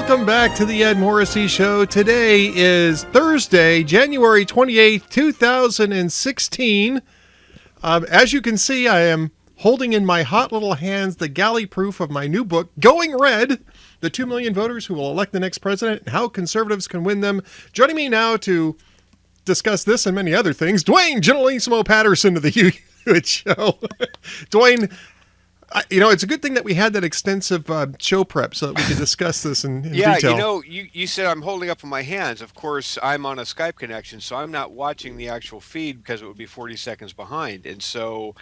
Welcome back to the Ed Morrissey Show. Today is Thursday, January 28th, 2016. As you can see, I am holding in my hot little hands the galley proof of my new book, Going Red, the 2 million voters who will elect the next president and how conservatives can win them. Joining me now to discuss this and many other things, Duane Generalissimo Patterson of the Huge Show. Duane, it's a good thing that we had that extensive show prep so that we could discuss this in detail. You said I'm holding up in my hands. Of course, I'm on a Skype connection, so I'm not watching the actual feed because it would be 40 seconds behind. And so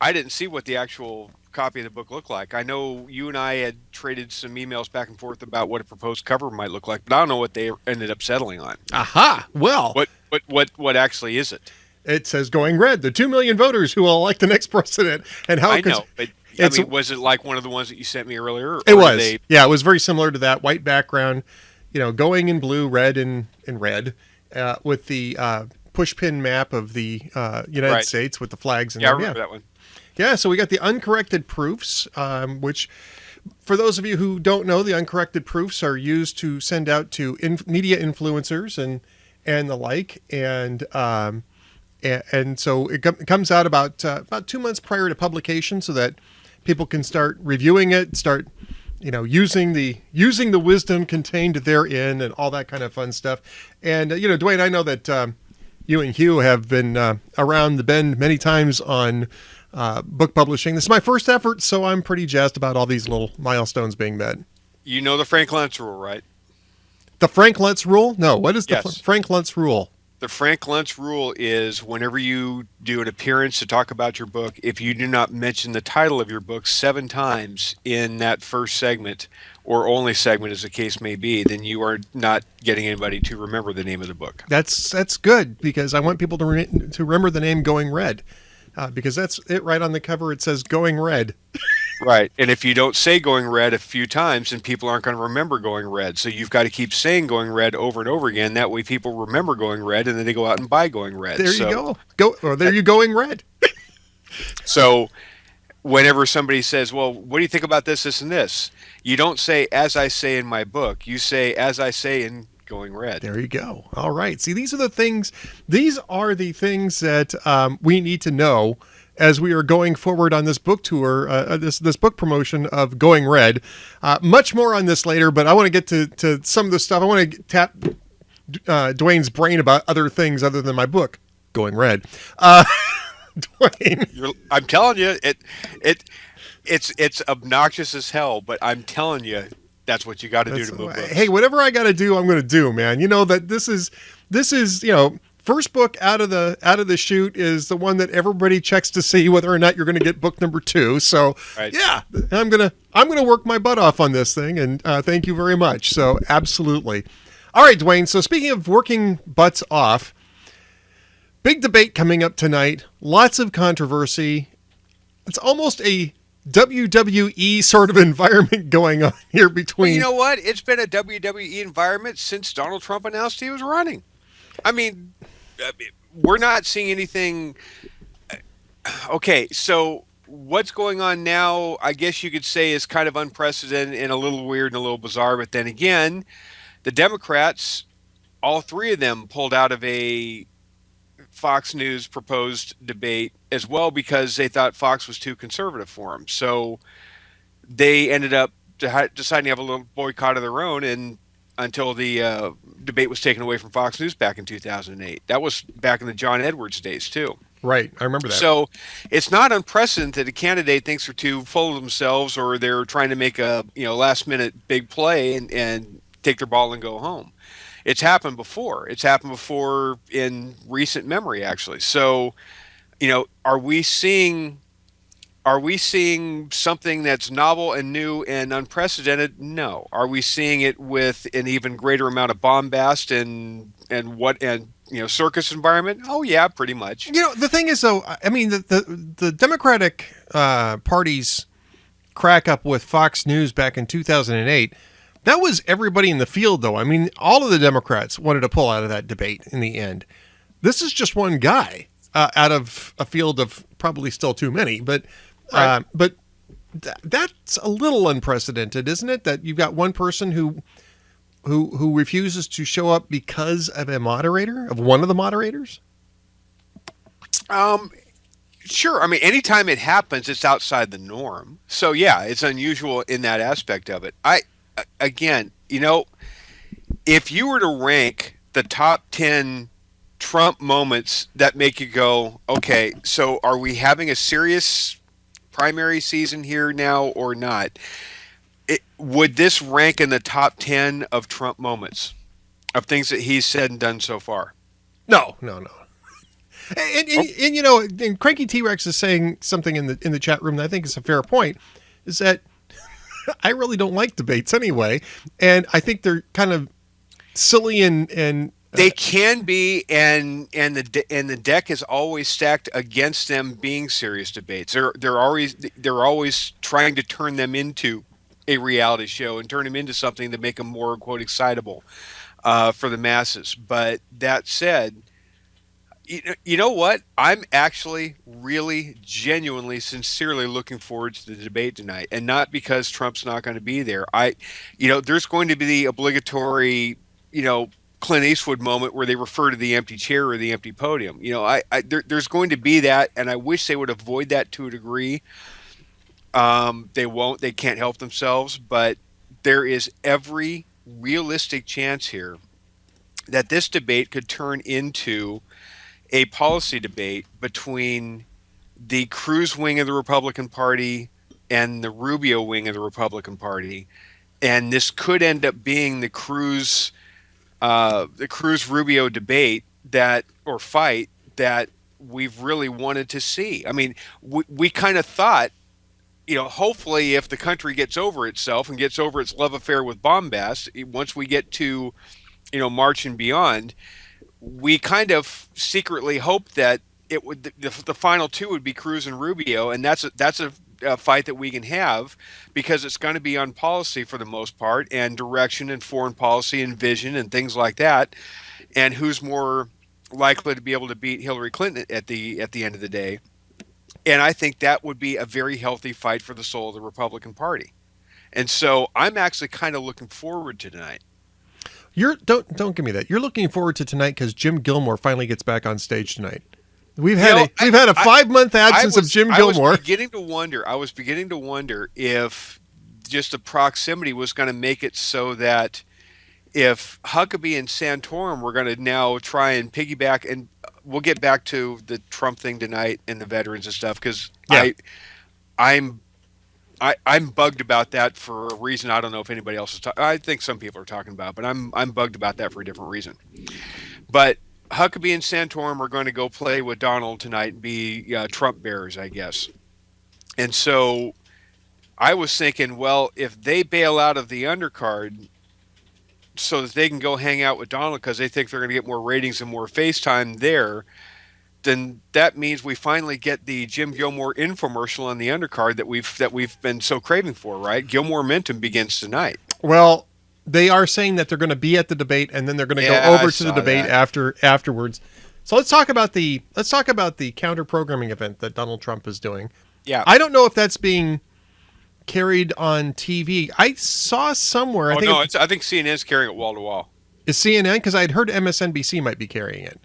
I didn't see what the actual copy of the book looked like. I know you and I had traded some emails back and forth about what a proposed cover might look like, but I don't know what they ended up settling on. Aha! Well, what actually is it? It says Going Red, the 2 million voters who will elect the next president, and how I know, but was it like one of the ones that you sent me earlier? It was. Yeah, it was very similar to that. White background, going in blue, red in red, with the pushpin map of the United States with the flags. I remember that one. Yeah, so we got the uncorrected proofs, which, for those of you who don't know, the uncorrected proofs are used to send out to media influencers and the like, and so it comes out about 2 months prior to publication, so that people can start reviewing it, start using the wisdom contained therein, and all that kind of fun stuff. And Duane, I know that you and Hugh have been around the bend many times on book publishing. This is my first effort, so I'm pretty jazzed about all these little milestones being met. You know the Frank Luntz rule, right? The Frank Luntz rule? No, what is the Frank Luntz rule? The Frank Luntz rule is whenever you do an appearance to talk about your book, if you do not mention the title of your book 7 times in that first segment, or only segment as the case may be, then you are not getting anybody to remember the name of the book. That's good, because I want people to remember the name Going Red, because that's it right on the cover. It says Going Red. Right. And if you don't say Going Red a few times, then people aren't going to remember Going Red. So you've got to keep saying Going Red over and over again. That way people remember Going Red, and then they go out and buy Going Red. There you go. There you Going Red. So whenever somebody says, well, what do you think about this, this, and this? You don't say, as I say in my book. You say, as I say in Going Red. There you go. All right. See, these are the things that we need to know as we are going forward on this book tour, this book promotion of Going Red. Much more on this later, but I want to get to some of the stuff. I want to tap Duane's brain about other things other than my book, Going Red. Duane. I'm telling you, it's obnoxious as hell, but I'm telling you, that's what you got to do to move books. Hey, whatever I got to do, I'm going to do, man. You know that this is first book out of the chute is the one that everybody checks to see whether or not you're going to get book number 2. So yeah, I'm gonna work my butt off on this thing, and thank you very much. So absolutely. All right, Duane. So speaking of working butts off, big debate coming up tonight. Lots of controversy. It's almost a WWE sort of environment going on here between. Well, you know what? It's been a WWE environment since Donald Trump announced he was running. I mean, we're not seeing anything. Okay, so what's going on now, I guess you could say, is kind of unprecedented and a little weird and a little bizarre. But then again, the Democrats, all 3 of them pulled out of a Fox News proposed debate as well because they thought Fox was too conservative for them. So they ended up deciding to have a little boycott of their own, and until the debate was taken away from Fox News back in 2008. That was back in the John Edwards days, too. Right, I remember that. So it's not unprecedented that a candidate thinks they're too full of themselves, or they're trying to make a last-minute big play and take their ball and go home. It's happened before. It's happened before in recent memory, actually. So, are we seeing something that's novel and new and unprecedented? No. Are we seeing it with an even greater amount of bombast and circus environment? Oh yeah, pretty much. The thing is, though, I mean, the Democratic Party's crack up with Fox News back in 2008, that was everybody in the field, though. I mean, all of the Democrats wanted to pull out of that debate in the end. This is just one guy out of a field of probably still too many, but. Right. But that's a little unprecedented, isn't it? That you've got one person who who refuses to show up because of a moderator, of one of the moderators? Um, sure. I mean, anytime it happens, it's outside the norm. So yeah, it's unusual in that aspect of it. Again, if you were to rank the top 10 Trump moments that make you go, okay, so are we having a serious primary season here now or not? Would this rank in the top 10 of Trump moments, of things that he's said and done so far? No, no, no. And Cranky T Rex is saying something in the chat room that I think is a fair point. Is that I really don't like debates anyway, and I think they're kind of silly and they can be, and the deck is always stacked against them being serious debates. They're always trying to turn them into a reality show and turn them into something to make them more, quote, excitable for the masses. But that said, you know what? I'm actually really genuinely, sincerely looking forward to the debate tonight, and not because Trump's not going to be there. There's going to be the obligatory, Clint Eastwood moment where they refer to the empty chair or the empty podium. There's going to be that, and I wish they would avoid that to a degree. They won't. They can't help themselves, but there is every realistic chance here that this debate could turn into a policy debate between the Cruz wing of the Republican Party and the Rubio wing of the Republican Party, and this could end up being the Cruz Rubio debate or fight that we've really wanted to see. I mean, we kind of thought, hopefully if the country gets over itself and gets over its love affair with bombast, once we get to, March and beyond, we kind of secretly hoped that the final two would be Cruz and Rubio, and that's a fight that we can have because it's going to be on policy for the most part, and direction and foreign policy and vision and things like that, and who's more likely to be able to beat Hillary Clinton at the end of the day. And I think that would be a very healthy fight for the soul of the Republican Party. And so I'm actually kind of looking forward to tonight. Don't give me that. You're looking forward to tonight because Jim Gilmore finally gets back on stage tonight. We've had a 5-month absence of Jim Gilmore. I was beginning to wonder if just the proximity was going to make it so that if Huckabee and Santorum were going to now try and piggyback, and we'll get back to the Trump thing tonight and the veterans and stuff, because I'm bugged about that for a reason I don't know if anybody else is talking. I think some people are talking about, but I'm bugged about that for a different reason. But Huckabee and Santorum are going to go play with Donald tonight and be Trump bearers, I guess. And so I was thinking, well, if they bail out of the undercard so that they can go hang out with Donald because they think they're going to get more ratings and more FaceTime there, then that means we finally get the Jim Gilmore infomercial on the undercard that we've been so craving for, right? Gilmore Momentum begins tonight. Well, they are saying that they're going to be at the debate and then they're going to go over to the debate afterwards. So let's talk about the counter programming event that Donald Trump is doing. Yeah. I don't know if that's being carried on TV. I saw somewhere. I think CNN's carrying it wall to wall. Is CNN? Because I'd heard MSNBC might be carrying it,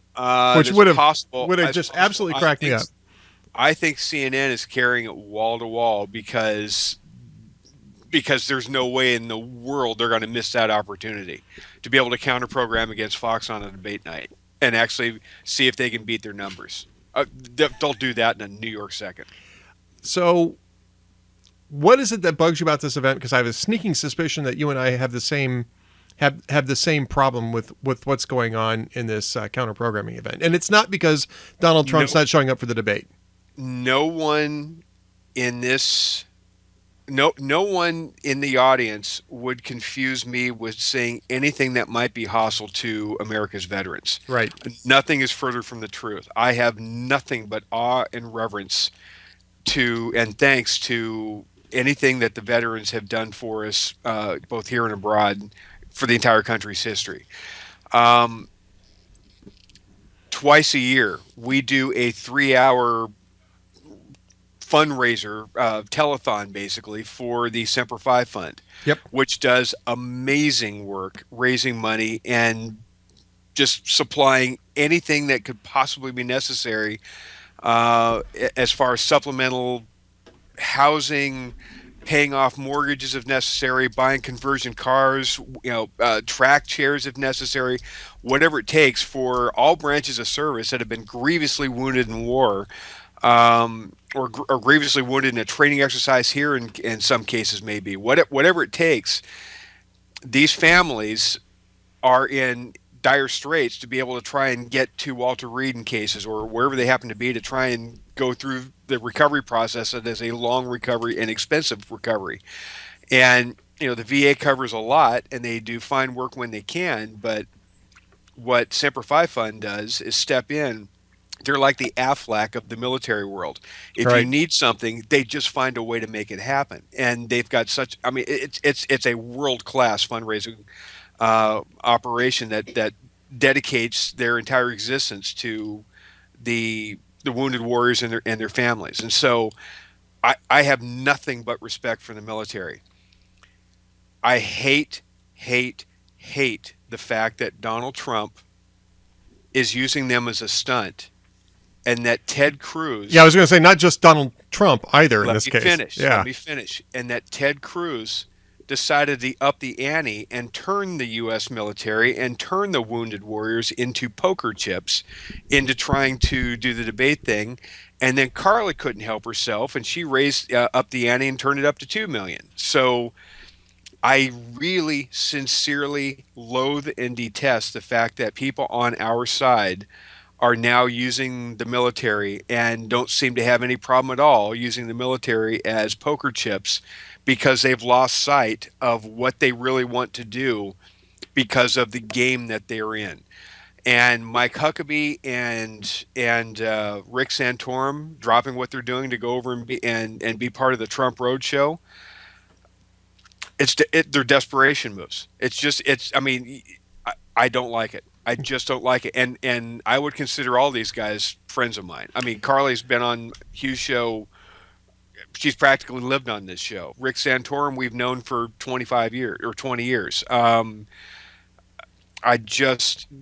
which would have just absolutely cracked me up. I think CNN is carrying it wall to wall because there's no way in the world they're going to miss that opportunity to be able to counter program against Fox on a debate night and actually see if they can beat their numbers. They'll do that in a New York second. So what is it that bugs you about this event? Because I have a sneaking suspicion that you and I have the same problem with what's going on in this counter programming event. And it's not because Donald Trump's not showing up for the debate. No one in the audience would confuse me with saying anything that might be hostile to America's veterans. Right. Nothing is further from the truth. I have nothing but awe and reverence and thanks to anything that the veterans have done for us, both here and abroad, for the entire country's history. Twice a year, we do a 3-hour fundraiser, telethon, basically, for the Semper Fi Fund, Yep. which does amazing work raising money and just supplying anything that could possibly be necessary as far as supplemental housing, paying off mortgages if necessary, buying conversion cars, track chairs if necessary, whatever it takes for all branches of service that have been grievously wounded in war, or grievously wounded in a training exercise here, in some cases maybe. Whatever it takes, these families are in dire straits to be able to try and get to Walter Reed in cases or wherever they happen to be, to try and go through the recovery process. That is a long recovery and expensive recovery. And, the VA covers a lot, and they do fine work when they can. But what Semper Fi Fund does is step in. They're like the Aflac of the military world. If Right. you need something, they just find a way to make it happen. And they've got such, it's a world-class fundraising operation that dedicates their entire existence to the wounded warriors and their families. And so I have nothing but respect for the military. I hate the fact that Donald Trump is using them as a stunt, and that Ted Cruz. Yeah, I was going to say not just Donald Trump either in this case. Let me finish. And that Ted Cruz decided to up the ante and turn the U.S. military and turn the wounded warriors into poker chips, into trying to do the debate thing. And then Carla couldn't help herself, and she raised up the ante and turned it up to $2 million. So I really sincerely loathe and detest the fact that people on our side are now using the military, and don't seem to have any problem at all using the military as poker chips, because they've lost sight of what they really want to do because of the game that they're in. And Mike Huckabee and Rick Santorum dropping what they're doing to go over and be part of the Trump Roadshow. They're desperation moves. I don't like it. I just don't like it. And I would consider all these guys friends of mine. I mean, Carly's been on Hugh's show. She's practically lived on this show. Rick Santorum, we've known for 25 years or 20 years.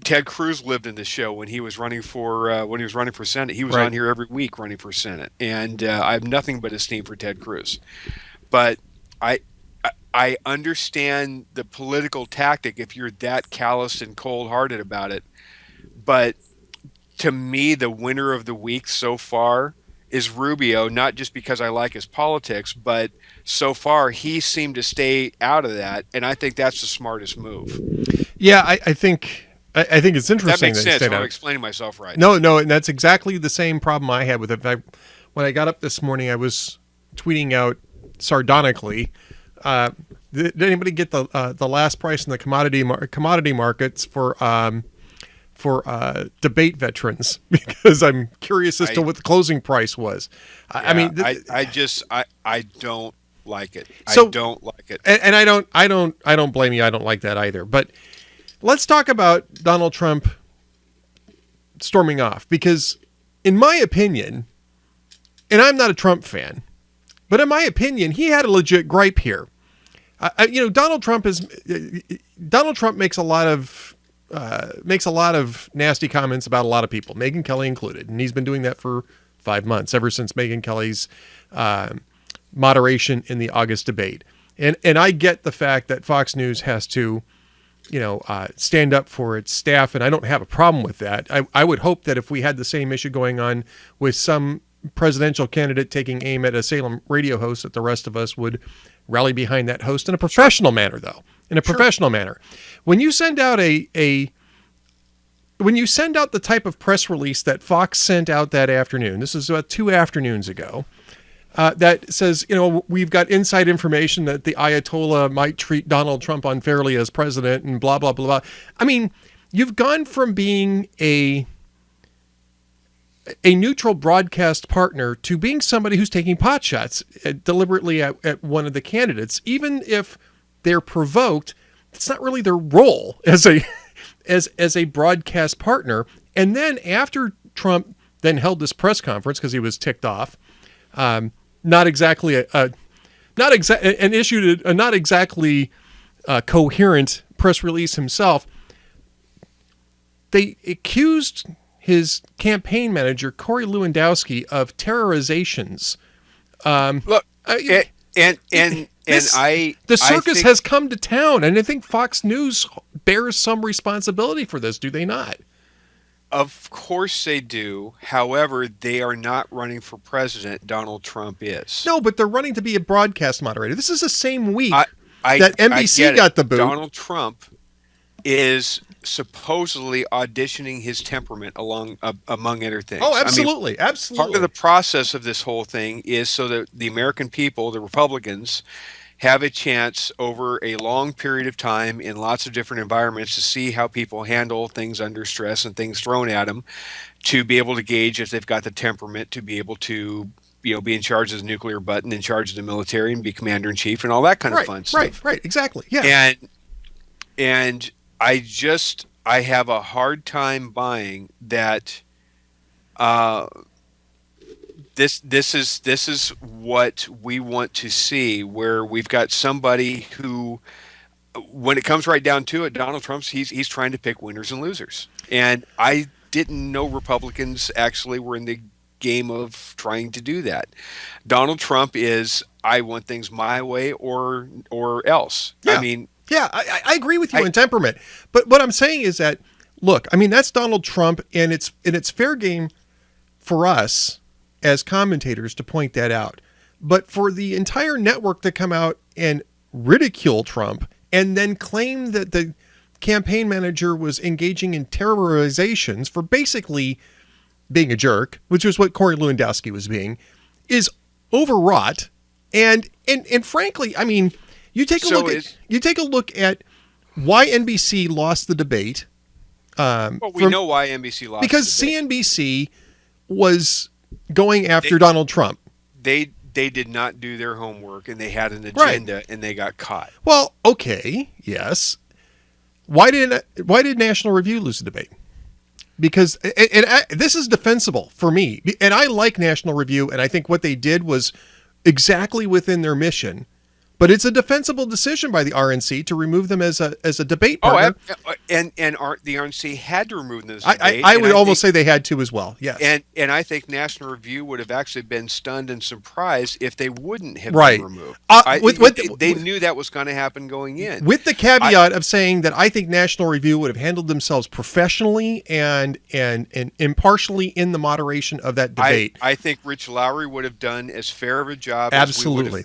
Ted Cruz lived in the show when he was running for Senate. He was Right. on here every week running for Senate, and I have nothing but esteem for Ted Cruz. But I understand the political tactic if you're that callous and cold-hearted about it. But to me, the winner of the week so far is Rubio, not just because I like his politics, but so far he seemed to stay out of that, and I think that's the smartest move. Yeah, I think it's interesting. That makes sense. Stayed I'm out. explaining myself right. No, and that's exactly the same problem I had with it. When I got up this morning, I was tweeting out sardonically, did anybody get the last price in the commodity markets for debate veterans? Because I'm curious as to what the closing price was. I mean, I don't like it. So- I don't like it. and I don't blame you. I don't like that either. But let's talk about Donald Trump storming off, because in my opinion, and I'm not a Trump fan, but in my opinion, he had a legit gripe here. Donald Trump makes a lot of nasty comments about a lot of people, Megyn Kelly included, and he's been doing that for 5 months, ever since Megyn Kelly's moderation in the August debate. And I get the fact that Fox News has to, stand up for its staff, and I don't have a problem with that. I would hope that if we had the same issue going on with some presidential candidate taking aim at a Salem radio host, that the rest of us would rally behind that host in a professional manner, though. In a professional manner. When you send out when you send out the type of press release that Fox sent out that afternoon, this is about 2 afternoons ago, that says, we've got inside information that the Ayatollah might treat Donald Trump unfairly as president and blah, blah, blah, blah. I mean, you've gone from being a neutral broadcast partner to being somebody who's taking pot shots deliberately at one of the candidates, even if they're provoked. It's not really their role as a broadcast partner. And then after Trump then held this press conference because he was ticked off, not exactly not and issued a not exactly coherent press release himself. They accused his campaign manager Corey Lewandowski of terrorizations. Look, The circus has come to town, and I think Fox News bears some responsibility for this, do they not? Of course they do. However, they are not running for president. Donald Trump is. No, but they're running to be a broadcast moderator. This is the same week I that NBC got the boot. Donald Trump is supposedly auditioning his temperament among other things. Oh, absolutely, absolutely. Part of the process of this whole thing is so that the American people, the Republicans, have a chance over a long period of time in lots of different environments to see how people handle things under stress and things thrown at them, to be able to gauge if they've got the temperament to be able to, be in charge of the nuclear button, in charge of the military, and be commander in chief, and all that kind of fun stuff. Right, exactly. Yeah. And I have a hard time buying that. This is what we want to see, where we've got somebody who, when it comes right down to it, Donald Trump's he's trying to pick winners and losers. And I didn't know Republicans actually were in the game of trying to do that. Donald Trump is, I want things my way or else. Yeah. I mean, yeah, I agree with you in temperament. But what I'm saying is that, look, I mean, that's Donald Trump, and it's fair game for us as commentators to point that out. But for the entire network to come out and ridicule Trump and then claim that the campaign manager was engaging in terrorizations for basically being a jerk, which was what Corey Lewandowski was being, is overwrought. And frankly, I mean, you take a look at why NBC lost the debate. We know why NBC lost because the debate. CNBC was going after Donald Trump. They did not do their homework, and they had an agenda, and they got caught. Well, okay, yes. Why did National Review lose the debate? Because this is defensible for me, and I like National Review, and I think what they did was exactly within their mission. But it's a defensible decision by the RNC to remove them as a debate partner. And the RNC had to remove them as a debate. I would almost say they had to as well. Yes. And I think National Review would have actually been stunned and surprised if they wouldn't have been removed. They knew that was going to happen going in. With the caveat of saying that I think National Review would have handled themselves professionally and impartially in the moderation of that debate. I think Rich Lowry would have done as fair of a job Absolutely.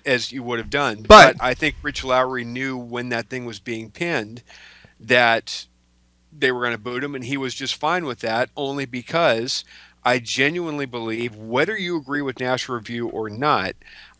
as you would have done. But I think Rich Lowry knew when that thing was being pinned that they were going to boot him, and he was just fine with that, only because I genuinely believe, whether you agree with National Review or not,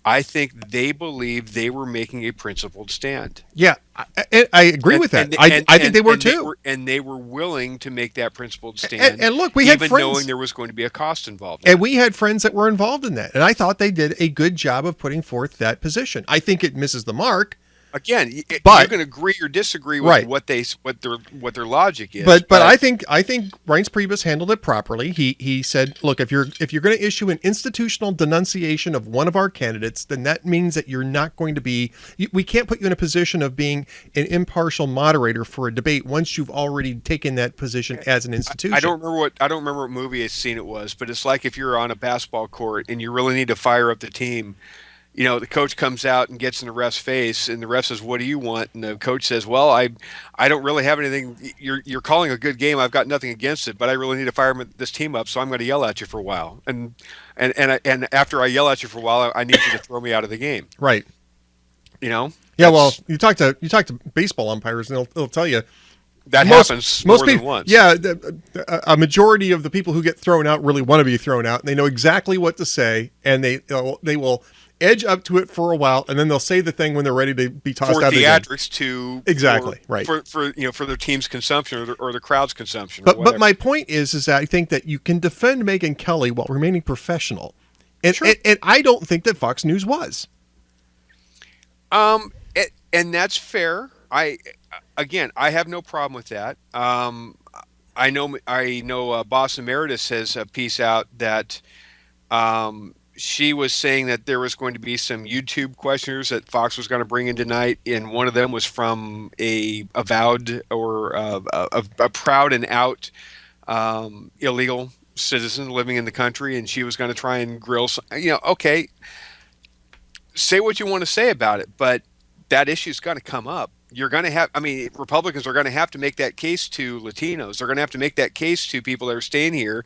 I think they believe they were making a principled stand. Yeah, I agree with that. I think they were too. They were willing to make that principled stand. And look, we had friends, knowing there was going to be a cost involved. And we had friends that were involved in that. And I thought they did a good job of putting forth that position. I think it misses the mark. Again, you can agree or disagree with what their logic is. But I think Reince Priebus handled it properly. He said, look, if you're going to issue an institutional denunciation of one of our candidates, then that means that you're not going to be. We can't put you in a position of being an impartial moderator for a debate once you've already taken that position as an institution. I don't remember what movie scene it was, but it's like if you're on a basketball court and you really need to fire up the team. The coach comes out and gets in the ref's face, and the ref says, "What do you want?" And the coach says, "Well, I don't really have anything. You're calling a good game. I've got nothing against it, but I really need to fire this team up, so I'm going to yell at you for a while. And after I yell at you for a while, I need you to throw me out of the game." Right. Yeah. Well, you talk to baseball umpires, and they'll tell you that happens more than once. Yeah, a majority of the people who get thrown out really want to be thrown out, and they know exactly what to say, and they will edge up to it for a while, and then they'll say the thing when they're ready to be tossed out of the game. For theatrics right. For their team's consumption or the crowd's consumption. But my point is that I think that you can defend Megyn Kelly while remaining professional, and I don't think that Fox News was. And that's fair. I have no problem with that. I know Boss Emeritus has a piece out that she was saying that there was going to be some YouTube questioners that Fox was going to bring in tonight, and one of them was from a avowed or a proud and out illegal citizen living in the country, and she was going to try and grill. Okay, say what you want to say about it, but that issue's going to come up. You're going to have, I mean, Republicans are going to have to make that case to Latinos. They're going to have to make that case to people that are staying here.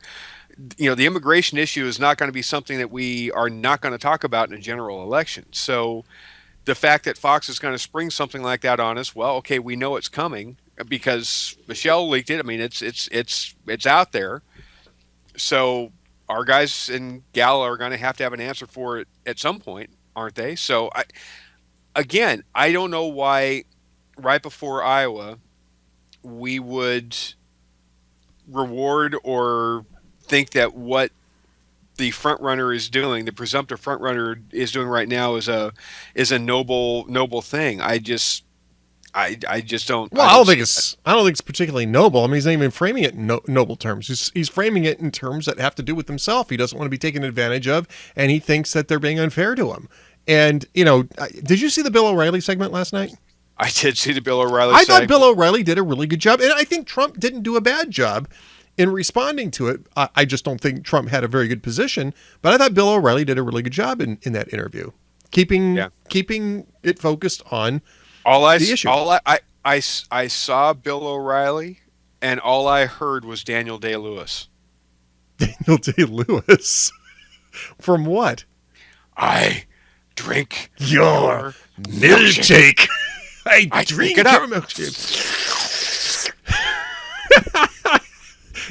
The immigration issue is not going to be something that we are not going to talk about in a general election. So the fact that Fox is going to spring something like that on us, well, okay, we know it's coming because Michelle leaked it. I mean, it's out there. So our guys and gal are going to have an answer for it at some point, aren't they? So I don't know why right before Iowa we would reward or think that what the front runner is doing, the presumptive front runner is doing right now, is a noble thing. I just don't. Well, I don't think it's particularly noble. I mean, he's not even framing it in noble terms. He's framing it in terms that have to do with himself. He doesn't want to be taken advantage of, and he thinks that they're being unfair to him. And did you see the Bill O'Reilly segment last night? I did see the Bill O'Reilly segment. I thought Bill O'Reilly did a really good job, and I think Trump didn't do a bad job in responding to it. I just don't think Trump had a very good position, but I thought Bill O'Reilly did a really good job in that interview, keeping it focused on the issue. I saw Bill O'Reilly, and all I heard was Daniel Day-Lewis. Daniel Day-Lewis? From what? I drink your milkshake. I drink your milkshake.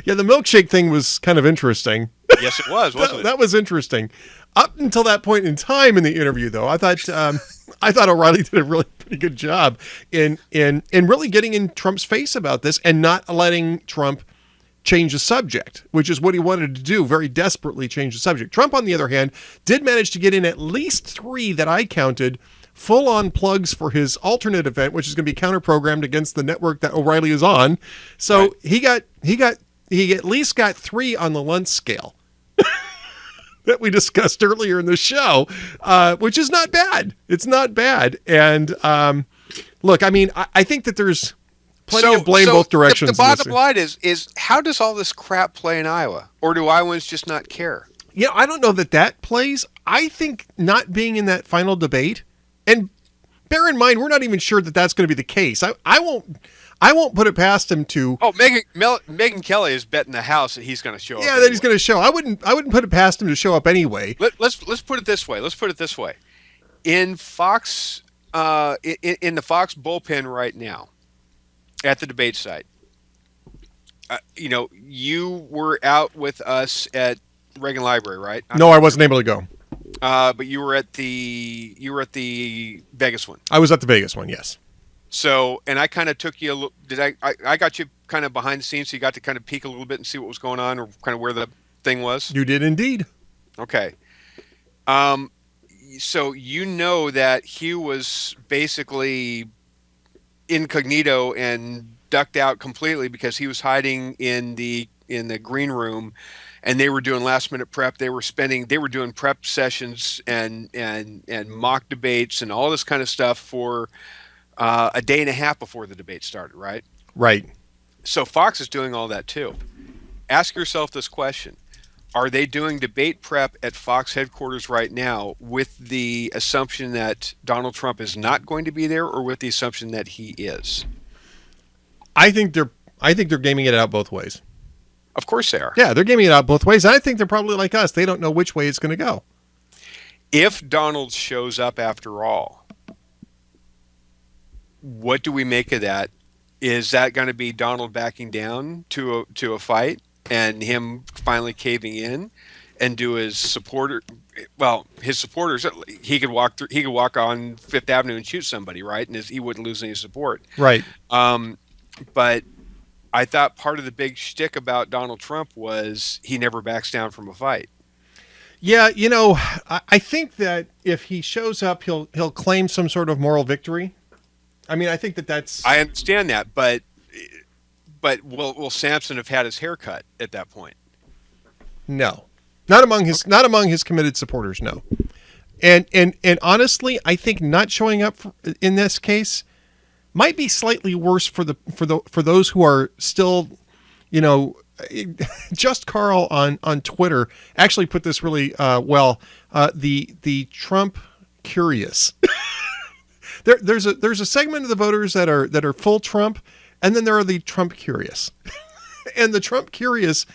Yeah, the milkshake thing was kind of interesting. Yes, it was, wasn't it? That was interesting. Up until that point in time in the interview, though, I thought O'Reilly did a really pretty good job in really getting in Trump's face about this and not letting Trump change the subject, which is what he wanted to do, very desperately change the subject. Trump, on the other hand, did manage to get in at least 3 that I counted full-on plugs for his alternate event, which is going to be counter-programmed against the network that O'Reilly is on. So right. He at least got 3 on the Luntz scale that we discussed earlier in the show, which is not bad. It's not bad. And look, I mean, I think that there's plenty of blame both directions. The bottom line is how does all this crap play in Iowa? Or do Iowans just not care? Yeah, I don't know that plays. I think not being in that final debate, and bear in mind, we're not even sure that that's going to be the case. I won't put it past him to. Oh, Megyn Kelly is betting the house that he's going to show up. Yeah, that he's going to show. I wouldn't put it past him to show up anyway. Let's put it this way. In Fox, in the Fox bullpen right now, at the debate site, you were out with us at Reagan Library, right? No, I wasn't able to go. But you were at the Vegas one. I was at the Vegas one, yes. So, and I kind of took you a little. I got you kind of behind the scenes, so you got to kind of peek a little bit and see what was going on, or kind of where the thing was. You did indeed. Okay. So that Hugh was basically incognito and ducked out completely because he was hiding in the green room, and they were doing last minute prep. They were doing prep sessions and mock debates and all this kind of stuff for a day and a half before the debate started, right? Right. So Fox is doing all that too. Ask yourself this question. Are they doing debate prep at Fox headquarters right now with the assumption that Donald Trump is not going to be there, or with the assumption that he is? I think they're gaming it out both ways. Of course they are. Yeah, they're gaming it out both ways. I think they're probably like us. They don't know which way it's going to go. If Donald shows up after all, what do we make of that? Is that going to be Donald backing down to a fight and him finally caving in and do his supporters? He could walk on Fifth Avenue and shoot somebody, right? And he wouldn't lose any support. Right. But I thought part of the big shtick about Donald Trump was he never backs down from a fight. Yeah, I think that if he shows up, he'll claim some sort of moral victory. I mean, I think that's. I understand that, but will Samson have had his hair cut at that point? No. Not among his committed supporters. No. And honestly, I think not showing up in this case might be slightly worse for those who are still, you know, just Carl on Twitter actually put this really well. The Trump curious. There's a segment of the voters that are full Trump, and then there are the Trump curious, and the Trump curious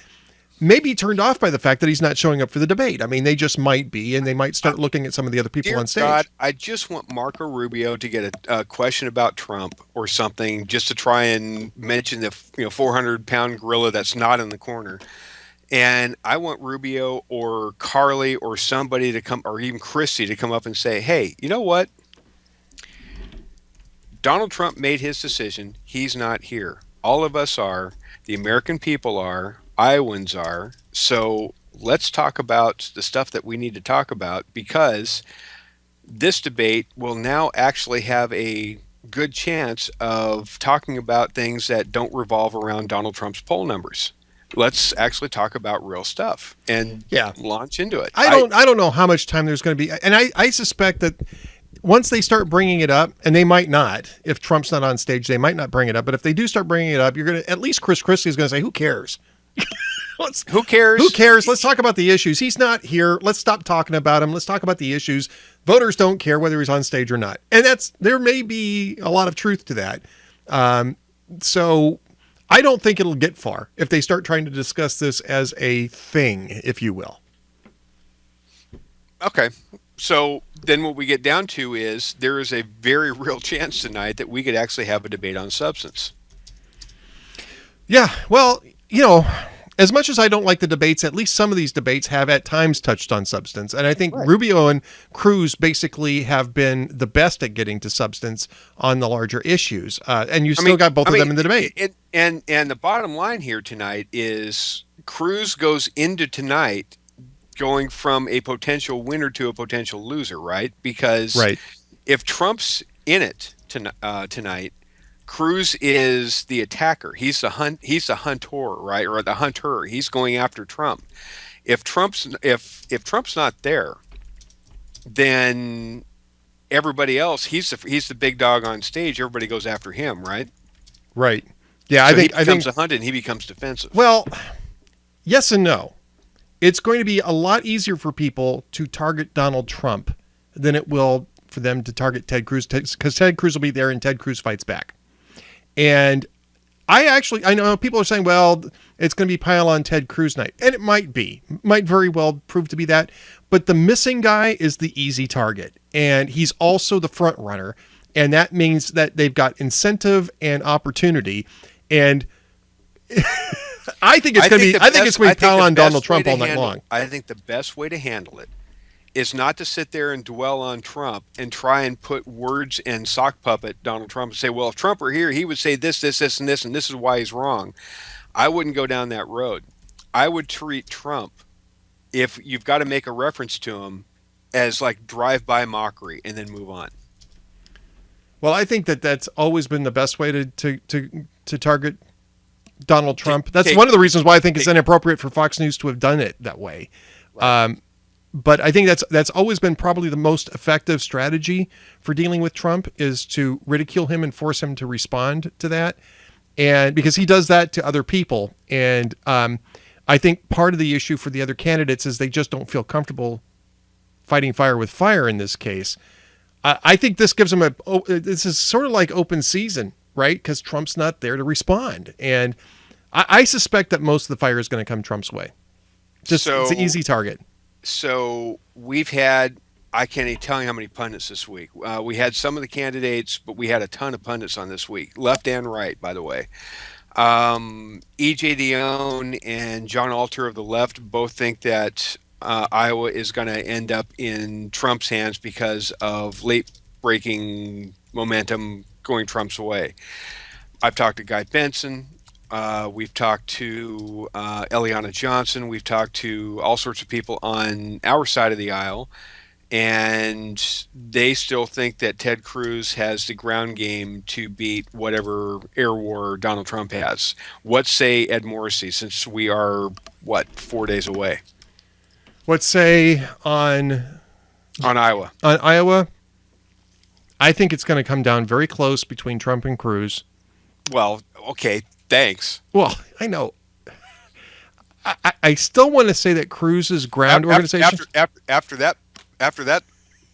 may be turned off by the fact that he's not showing up for the debate. I mean, they just might be, and they might start looking at some of the other people Dear on stage. God, I just want Marco Rubio to get a question about Trump or something, just to try and mention the 400-pound gorilla that's not in the corner. And I want Rubio or Carly or somebody to come, or even Christie to come up and say, "Hey, you know what? Donald Trump made his decision. He's not here. All of us are. The American people are. Iowans are. So let's talk about the stuff that we need to talk about, because this debate will now actually have a good chance of talking about things that don't revolve around Donald Trump's poll numbers. Let's actually talk about real stuff and launch into it." I don't know how much time there's going to be, and I suspect that once they start bringing it up, and they might not, if Trump's not on stage, they might not bring it up. But if they do start bringing it up, you're going to, at least Chris Christie is going to say, "Who cares? Who cares? Who cares? Let's talk about the issues. He's not here. Let's stop talking about him. Let's talk about the issues. Voters don't care whether he's on stage or not." And there may be a lot of truth to that. So I don't think it'll get far if they start trying to discuss this as a thing, if you will. Okay. So then what we get down to is there is a very real chance tonight that we could actually have a debate on substance. Yeah. Well, as much as I don't like the debates, at least some of these debates have at times touched on substance. And I think Rubio and Cruz basically have been the best at getting to substance on the larger issues. And you still got both of them in the debate. And the bottom line here tonight is Cruz goes into tonight going from a potential winner to a potential loser, right? Because if Trump's in it tonight, Cruz is the attacker. He's the hunter, right? Or the hunter. He's going after Trump. If Trump's not there, then everybody else, he's the big dog on stage. Everybody goes after him, right? Right. Yeah, so I think he becomes a hunted and he becomes defensive. Well, yes and no. It's going to be a lot easier for people to target Donald Trump than it will for them to target Ted Cruz, because Ted Cruz will be there and Ted Cruz fights back. And I know people are saying, well, it's going to be pile on Ted Cruz night. And it might very well prove to be that. But the missing guy is the easy target. And he's also the front runner. And that means that they've got incentive and opportunity. And I think it's going to be pile on Donald Trump all night long. I think the best way to handle it is not to sit there and dwell on Trump and try and put words and sock puppet Donald Trump and say, well, if Trump were here, he would say this, this, this, and this, and this is why he's wrong. I wouldn't go down that road. I would treat Trump, if you've got to make a reference to him, as like drive-by mockery and then move on. Well, I think that's always been the best way to target Donald Trump. That's one of the reasons why I think it's inappropriate for Fox News to have done it that way. Right. But I think that's always been probably the most effective strategy for dealing with Trump, is to ridicule him and force him to respond to that. And because he does that to other people. And I think part of the issue for the other candidates is they just don't feel comfortable fighting fire with fire in this case. I think this gives them this is sort of like open season, right? Because Trump's not there to respond. And I suspect that most of the fire is going to come Trump's way. It's an easy target. So we've had, I can't even tell you how many pundits this week. We had some of the candidates, but we had a ton of pundits on this week, left and right, by the way. E.J. Dionne and John Alter of the left both think that Iowa is going to end up in Trump's hands because of late-breaking momentum going Trump's way. I've talked to Guy Benson. We've talked to Eliana Johnson. We've talked to all sorts of people on our side of the aisle, and they still think that Ted Cruz has the ground game to beat whatever air war Donald Trump has. What say Ed Morrissey, since we are, 4 days away? Let's say on Iowa. On Iowa, I think it's going to come down very close between Trump and Cruz. Well, okay, thanks. Well, I know. I still want to say that Cruz's ground organization. After that,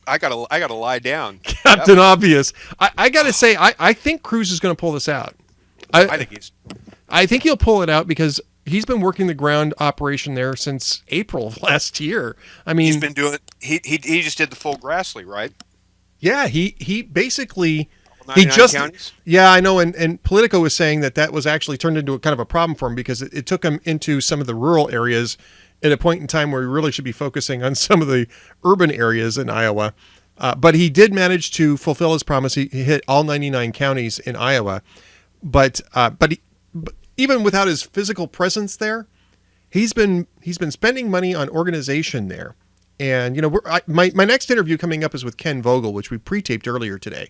I gotta lie down. Captain Obvious. I got to say, I think Cruz is going to pull this out. I think he'll pull it out because he's been working the ground operation there since April of last year. I mean, he's been doing. He just did the full Grassley, right? Yeah, he basically. He just counties? Yeah, I know, and Politico was saying that was actually turned into a kind of a problem for him because it took him into some of the rural areas at a point in time where he really should be focusing on some of the urban areas in Iowa. But he did manage to fulfill his promise. He hit all 99 counties in Iowa, but even without his physical presence there, he's been spending money on organization there. And my next interview coming up is with Ken Vogel, which we pre-taped earlier today.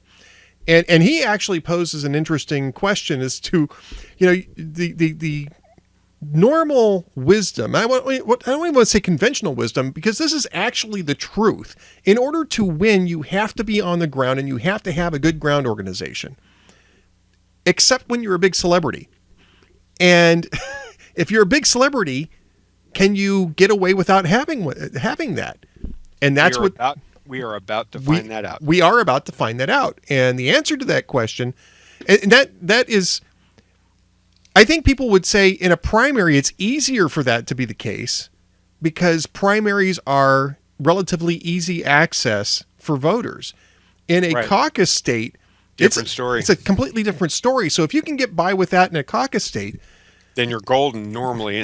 And he actually poses an interesting question as to, the normal wisdom. I don't even want to say conventional wisdom because this is actually the truth. In order to win, you have to be on the ground and you have to have a good ground organization. Except when you're a big celebrity. And if you're a big celebrity, can you get away without having that? And that's we are about to find that out. We are about to find that out. And the answer to that question, and that is, I think people would say in a primary, it's easier for that to be the case because primaries are relatively easy access for voters. In a caucus state, story. It's a completely different story. So if you can get by with that in a caucus state, then you're golden normally.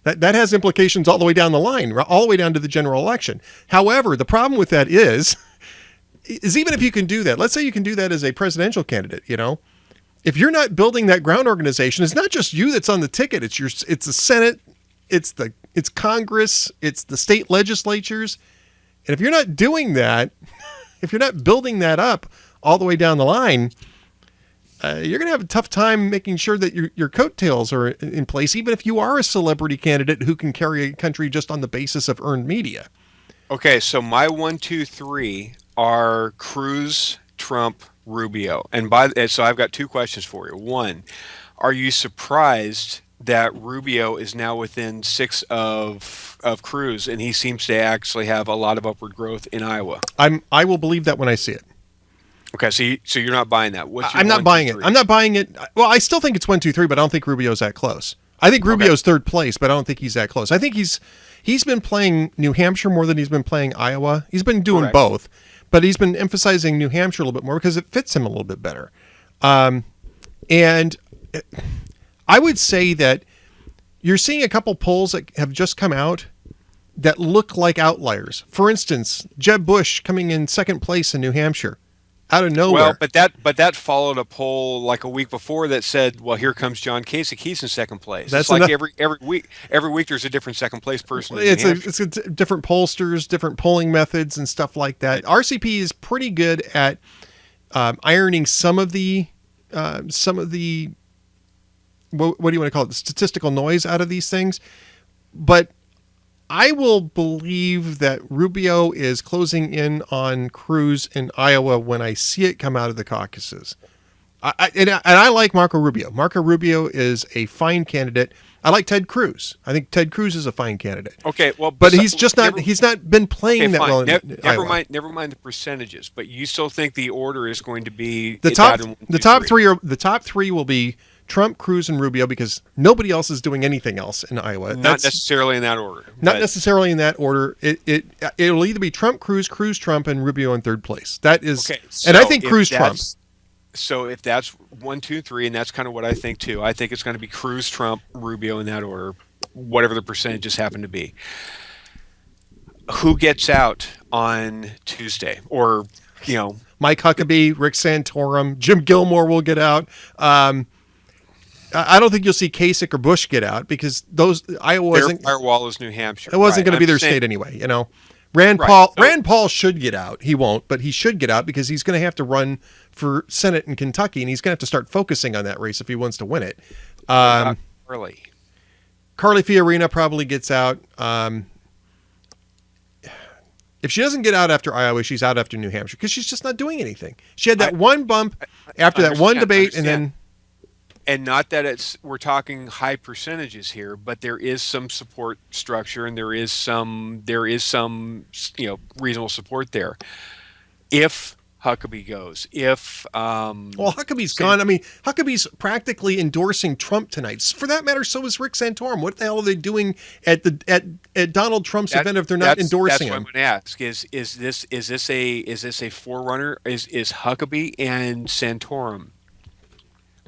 That has implications all the way down the line, all the way down to the general election. However, the problem with that is even if you can do that, let's say you can do that as a presidential candidate, if you're not building that ground organization, it's not just you that's on the ticket. It's the Senate, it's Congress, it's the state legislatures. And if you're not doing that, if you're not building that up all the way down the line, you're going to have a tough time making sure that your coattails are in place, even if you are a celebrity candidate who can carry a country just on the basis of earned media. Okay, so my 1, 2, 3 are Cruz, Trump, Rubio. And so I've got two questions for you. One, are you surprised that Rubio is now within 6 of Cruz, and he seems to actually have a lot of upward growth in Iowa? I will believe that when I see it. Okay, so you're not buying that. I'm not buying it. I'm not buying it. Well, I still think it's 1, 2, 3, but I don't think Rubio's that close. I think Rubio's third place, but I don't think he's that close. I think he's been playing New Hampshire more than he's been playing Iowa. He's been doing both, but he's been emphasizing New Hampshire a little bit more because it fits him a little bit better. And I would say that you're seeing a couple polls that have just come out that look like outliers. For instance, Jeb Bush coming in second place in New Hampshire. Out of nowhere. Well, but that followed a poll like a week before that said, "Well, here comes John Kasich. He's in second place." That's like every week. Every week there's a different second place person. It's different pollsters, different polling methods, and stuff like that. RCP is pretty good at ironing some of the what do you want to call it? The statistical noise out of these things, but I will believe that Rubio is closing in on Cruz in Iowa when I see it come out of the caucuses. I like Marco Rubio. Marco Rubio is a fine candidate. I like Ted Cruz. I think Ted Cruz is a fine candidate. Okay, well, but he's just not. He's not been playing that well. Never mind the percentages. But you still think the order is going to be the top three will be Trump, Cruz, and Rubio because nobody else is doing anything else in Iowa. Not necessarily in that order. Not necessarily in that order. It'll either be Trump, Cruz, Trump, and Rubio in third place. That is, okay, so and I think Cruz, Trump. So if that's 1, 2, 3, and that's kind of what I think too. I think it's going to be Cruz, Trump, Rubio in that order, whatever the percentages happen to be. Who gets out on Tuesday, or Mike Huckabee, Rick Santorum, Jim Gilmore will get out. I don't think you'll see Kasich or Bush get out because Iowa wasn't. Their firewall is New Hampshire. It wasn't going to be their state anyway. Rand Paul should get out. He won't, but he should get out because he's going to have to run for Senate in Kentucky, and he's going to have to start focusing on that race if he wants to win it. Early. Carly Fiorina probably gets out. If she doesn't get out after Iowa, she's out after New Hampshire because she's just not doing anything. She had that one bump after that one debate, and then. And not that we're talking high percentages here, but there is some support structure, and there is some reasonable support there. If Huckabee goes, Huckabee's gone. I mean, Huckabee's practically endorsing Trump tonight. For that matter, so is Rick Santorum. What the hell are they doing at Donald Trump's event if they're not endorsing him? That's what I'm going to ask. Is this a forerunner? Is Huckabee and Santorum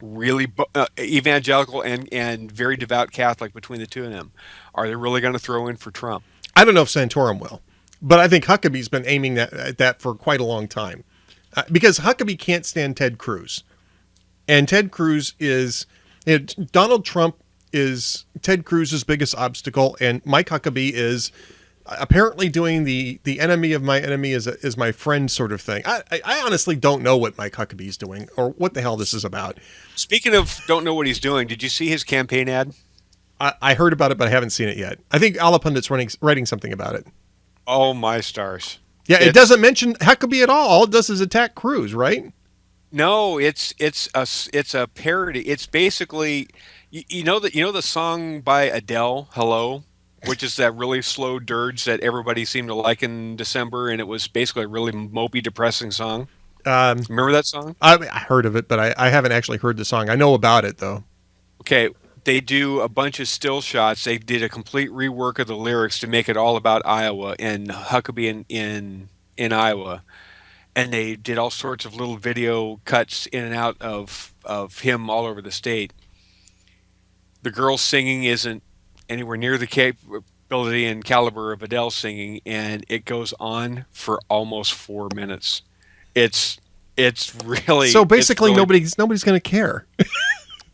really evangelical and very devout Catholic between the two of them? Are they really going to throw in for Trump? I don't know if Santorum will, but I think Huckabee's been aiming at that for quite a long time, because Huckabee can't stand Ted Cruz, and Ted Cruz is Donald Trump is Ted Cruz's biggest obstacle, and Mike Huckabee is apparently doing the enemy of my enemy is my friend sort of thing. I honestly don't know what Mike Huckabee's doing or what the hell this is about. Speaking of don't know what he's doing, did you see his campaign ad? I heard about it, but I haven't seen it yet. I think Alapundit's writing something about it. Oh, my stars. Yeah, it doesn't mention Huckabee at all. All it does is attack Cruz, right? No, it's a parody. It's basically you know the song by Adele, Hello, which is that really slow dirge that everybody seemed to like in December, and it was basically a really mopey, depressing song. Remember that song? I heard of it, but I haven't actually heard the song. I know about it, though. Okay, they do a bunch of still shots. They did a complete rework of the lyrics to make it all about Iowa and Huckabee in Iowa. And they did all sorts of little video cuts in and out of him all over the state. The girl singing isn't anywhere near the capability and caliber of Adele singing, and it goes on for almost 4 minutes. It's really so basically nobody's going to care.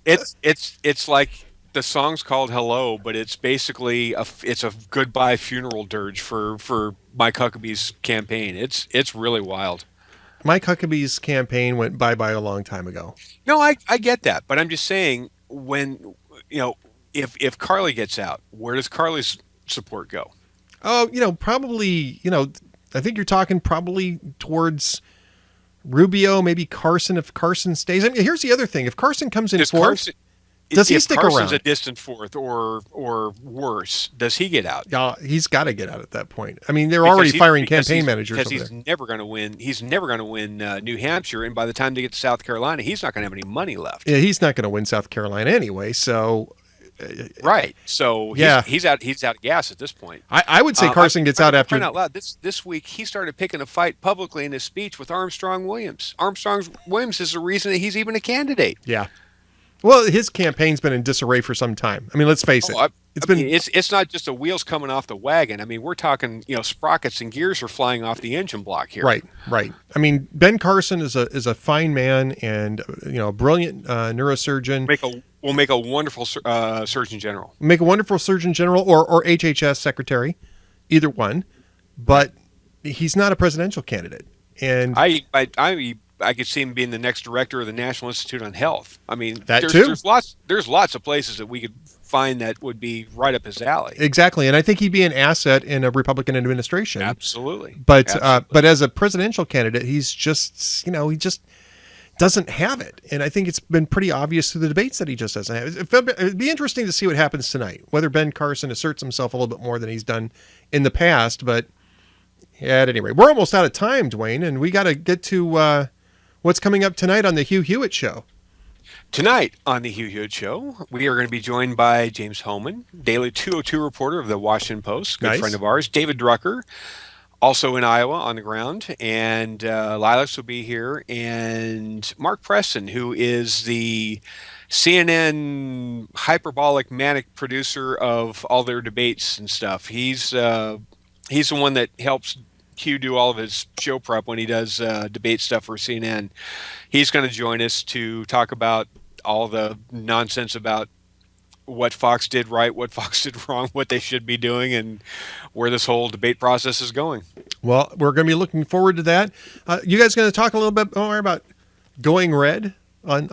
It's like the song's called Hello, but it's basically it's a goodbye funeral dirge for Mike Huckabee's campaign. It's really wild. Mike Huckabee's campaign went bye-bye a long time ago. No, I get that, but I'm just saying when if Carly gets out, where does Carly's support go? Oh, probably, I think you're talking probably towards Rubio, maybe Carson if Carson stays. I mean, here's the other thing. If Carson comes in fourth, does he stick around? If Carson's a distant fourth or worse, does he get out? Yeah, he's got to get out at that point. I mean, they're already firing campaign managers. Because he's never going to win. He's never going to win New Hampshire, and by the time they get to South Carolina, he's not going to have any money left. Yeah, he's not going to win South Carolina anyway. So, right. So he's out of gas at this point. I would say Carson gets out after. Out loud, this week he started picking a fight publicly in his speech with Armstrong Williams. Armstrong Williams is the reason that he's even a candidate. Yeah. Well, his campaign's been in disarray for some time. I mean, let's face it. It's not just the wheels coming off the wagon. I mean, we're talking, sprockets and gears are flying off the engine block here. Right. I mean, Ben Carson is a fine man and a brilliant neurosurgeon. Will make a wonderful surgeon general. Make a wonderful surgeon general or HHS secretary, either one. But he's not a presidential candidate. And I could see him being the next director of the National Institute on Health. I mean, there's lots of places that we could find that would be right up his alley. Exactly, and I think he'd be an asset in a Republican administration. Absolutely. But as a presidential candidate, he's just he just doesn't have it, and I think it's been pretty obvious through the debates that he just doesn't have it. It'd be interesting to see what happens tonight, whether Ben Carson asserts himself a little bit more than he's done in the past. But at any rate, we're almost out of time, Duane, and we got to get to what's coming up tonight on the Hugh Hewitt Show. Tonight on the Hugh Hewitt Show, we are going to be joined by James Hohman, Daily 202 reporter of the Washington Post, good friend of ours, David Drucker, also in Iowa on the ground, and Lilacs will be here, and Mark Preston, who is the CNN hyperbolic manic producer of all their debates and stuff. He's the one that helps Hugh do all of his show prep when he does debate stuff for CNN. He's going to join us to talk about all the nonsense about what Fox did right, what Fox did wrong, what they should be doing, and where this whole debate process is going. Well, we're going to be looking forward to that. You guys going to talk a little bit more about going red on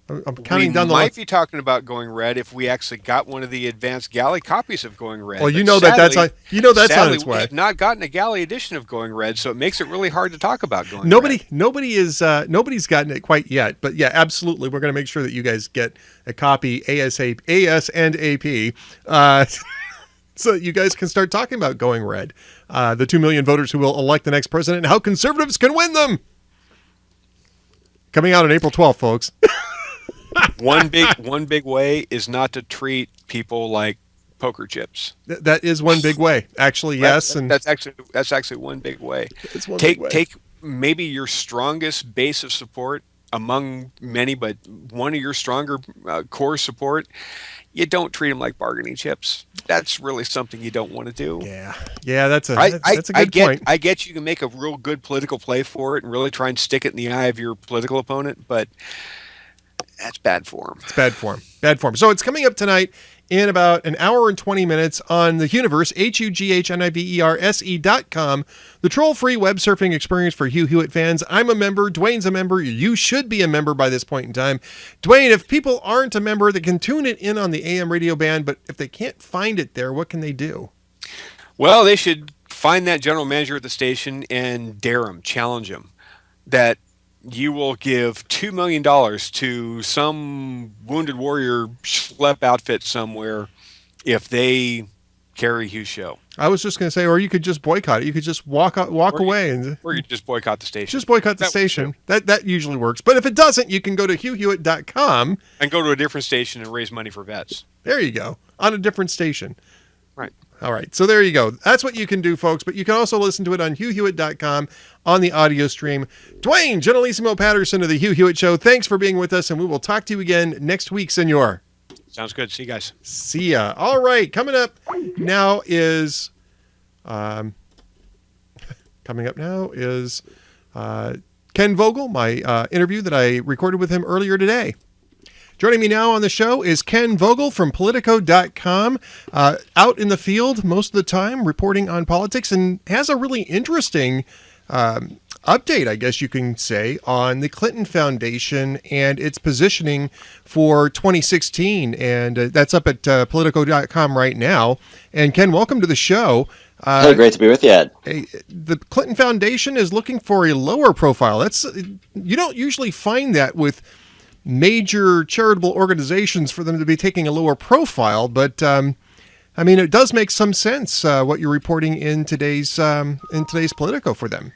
I'm counting down the might list. be talking about Going Red if we actually got one of the advanced galley copies of Going Red. Well, But that's on, that's on sadly, its we way. have not gotten a galley edition of Going Red, so it makes it really hard to talk about Going Nobody, Red. nobody's gotten it quite yet, but yeah, absolutely, we're going to make sure that you guys get a copy AS and AP, so that you guys can start talking about Going Red, the 2 million voters who will elect the next president, and how conservatives can win them. Coming out on April 12th, folks. One big way is not to treat people like poker chips. That is one big way, actually. Yes, and that's actually one big way. it's one big way. Take maybe your strongest base of support among many, but one of your stronger core support. You don't treat them like bargaining chips. That's really something you don't want to do. Yeah, that's a good point. I get you can make a real good political play for it and really try and stick it in the eye of your political opponent, but that's bad form. It's bad form. Bad form. So it's coming up tonight in about an hour and 20 minutes on the Universe, HUGHNIVERSE.com, the troll-free web surfing experience for Hugh Hewitt fans. I'm a member. Duane's a member. You should be a member by this point in time. Duane, if people aren't a member, they can tune it in on the AM radio band, but if they can't find it there, what can they do? Well, they should find that general manager at the station and dare him, challenge him, that you will give $2 million to some wounded warrior schlep outfit somewhere if they carry Hugh's show. I was just going to say, or you could just boycott it. You could just walk away. Or you just boycott the station. Just boycott the station. That usually works. But if it doesn't, you can go to HughHewitt.com. And go to a different station and raise money for vets. There you go. On a different station. Right. All right. So there you go. That's what you can do, folks. But you can also listen to it on HughHewitt.com on the audio stream. Duane, Generalissimo Patterson of the Hugh Hewitt Show, thanks for being with us, and we will talk to you again next week, senor. Sounds good. See you guys. See ya. All right. Coming up now is Ken Vogel, my interview that I recorded with him earlier today. Joining me now on the show is Ken Vogel from Politico.com, out in the field most of the time, reporting on politics, and has a really interesting update, I guess you can say, on the Clinton Foundation and its positioning for 2016. And that's up at Politico.com right now. And Ken, welcome to the show. Hey, great to be with you, Ed. The Clinton Foundation is looking for a lower profile. You don't usually find that with major charitable organizations for them to be taking a lower profile, but it does make some sense what you're reporting in today's Politico for them.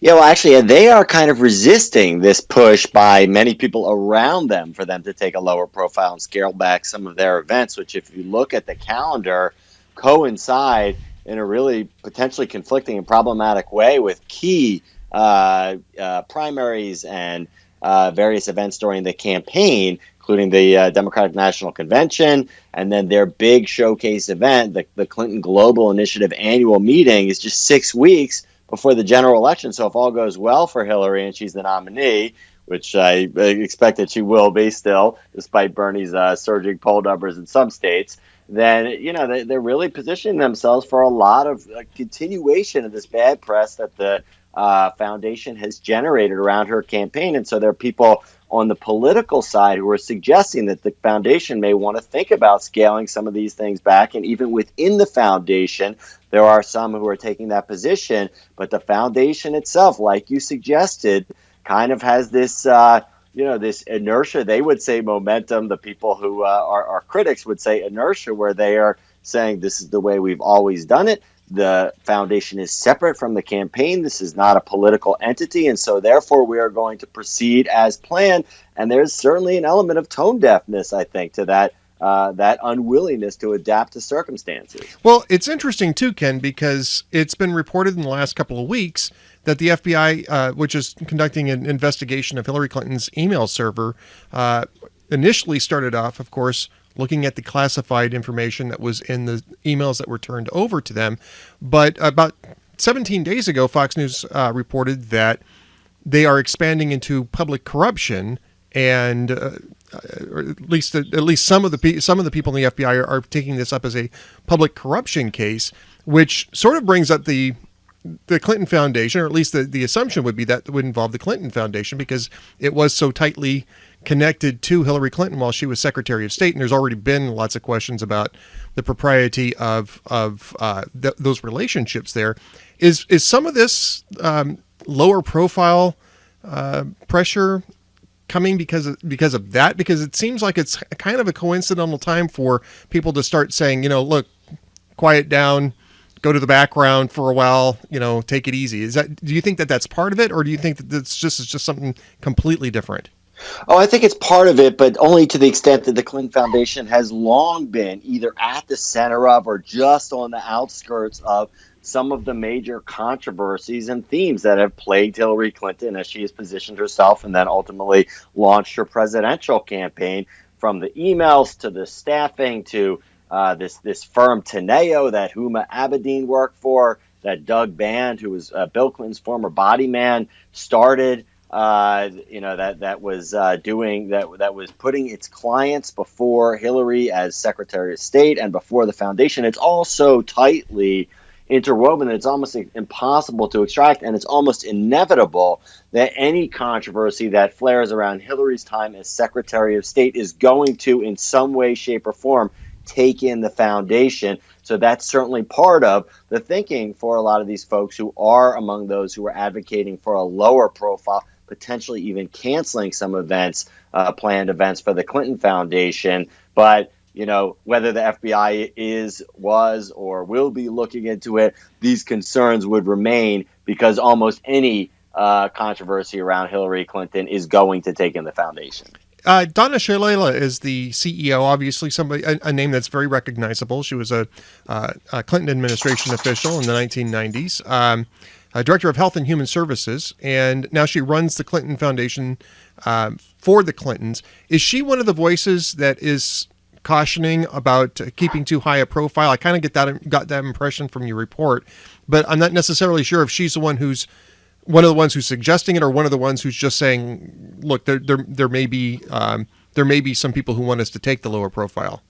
Yeah, well, actually, they are kind of resisting this push by many people around them for them to take a lower profile and scale back some of their events, which, if you look at the calendar, coincide in a really potentially conflicting and problematic way with key primaries and various events during the campaign, including the Democratic National Convention, and then their big showcase event, the Clinton Global Initiative annual meeting, is just 6 weeks before the general election. So if all goes well for Hillary and she's the nominee, which I expect that she will be still, despite Bernie's surging poll numbers in some states, then they're really positioning themselves for a lot of continuation of this bad press that the foundation has generated around her campaign. And so there are people on the political side who are suggesting that the foundation may want to think about scaling some of these things back. And even within the foundation, there are some who are taking that position. But the foundation itself, like you suggested, kind of has this this inertia. They would say momentum. The people who are critics would say inertia, where they are saying this is the way we've always done it. The foundation is separate from the campaign. This is not a political entity, and so therefore we are going to proceed as planned. And there's certainly an element of tone deafness, I think, to that unwillingness to adapt to circumstances. Well, it's interesting too, Ken, because it's been reported in the last couple of weeks that the FBI, which is conducting an investigation of Hillary Clinton's email server, initially started off, of course, looking at the classified information that was in the emails that were turned over to them. But about 17 days ago, Fox News reported that they are expanding into public corruption, and or at least some of the people in the FBI are taking this up as a public corruption case, which sort of brings up the the Clinton Foundation, or at least the assumption would be that would involve the Clinton Foundation because it was so tightly connected to Hillary Clinton while she was Secretary of State, and there's already been lots of questions about the propriety of those relationships there. Is some of this lower profile pressure coming because of that? Because it seems like it's kind of a coincidental time for people to start saying, look, quiet down, go to the background for a while, take it easy. Do you think that that's part of it, or do you think that it's just something completely different? Oh, I think it's part of it, but only to the extent that the Clinton Foundation has long been either at the center of or just on the outskirts of some of the major controversies and themes that have plagued Hillary Clinton as she has positioned herself and then ultimately launched her presidential campaign, from the emails to the staffing to this firm Teneo that Huma Abedin worked for, that Doug Band, who was Bill Clinton's former body man, started. That was putting its clients before Hillary as Secretary of State and before the foundation. It's all so tightly interwoven that it's almost impossible to extract, and it's almost inevitable that any controversy that flares around Hillary's time as Secretary of State is going to, in some way, shape, or form, take in the foundation. So that's certainly part of the thinking for a lot of these folks who are among those who are advocating for a lower profile, potentially even canceling some events, planned events for the Clinton Foundation. But, whether the FBI was, or will be looking into it, these concerns would remain because almost any controversy around Hillary Clinton is going to take in the foundation. Donna Shalala is the CEO, obviously a name that's very recognizable. She was a Clinton administration official in the 1990s, director of Health and Human Services, and now she runs the Clinton Foundation for the Clintons. Is she one of the voices that is cautioning about keeping too high a profile? I kind of got that impression from your report, but I'm not necessarily sure if she's one of the ones who's suggesting it, or one of the ones who's just saying, look, there may be some people who want us to take the lower profile.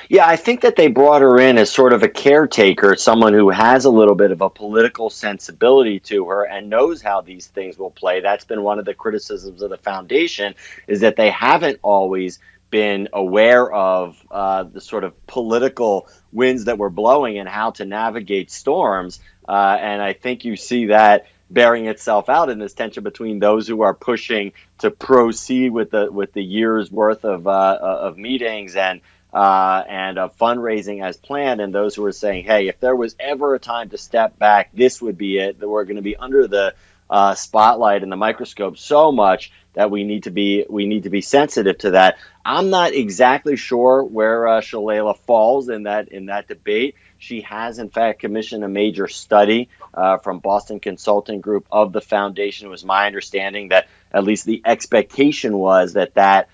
Yeah, I think that they brought her in as sort of a caretaker, someone who has a little bit of a political sensibility to her and knows how these things will play. That's been one of the criticisms of the foundation, is that they haven't always been aware of the sort of political winds that were blowing and how to navigate storms. And I think you see that bearing itself out in this tension between those who are pushing to proceed with the year's worth of meetings and of fundraising as planned, and those who are saying, hey, if there was ever a time to step back, this would be it, that we're going to be under the spotlight and the microscope so much that we need to be sensitive to that. I'm not exactly sure where Shalala falls in that debate. She has, in fact, commissioned a major study from Boston Consulting Group of the foundation. It was my understanding that at least the expectation was that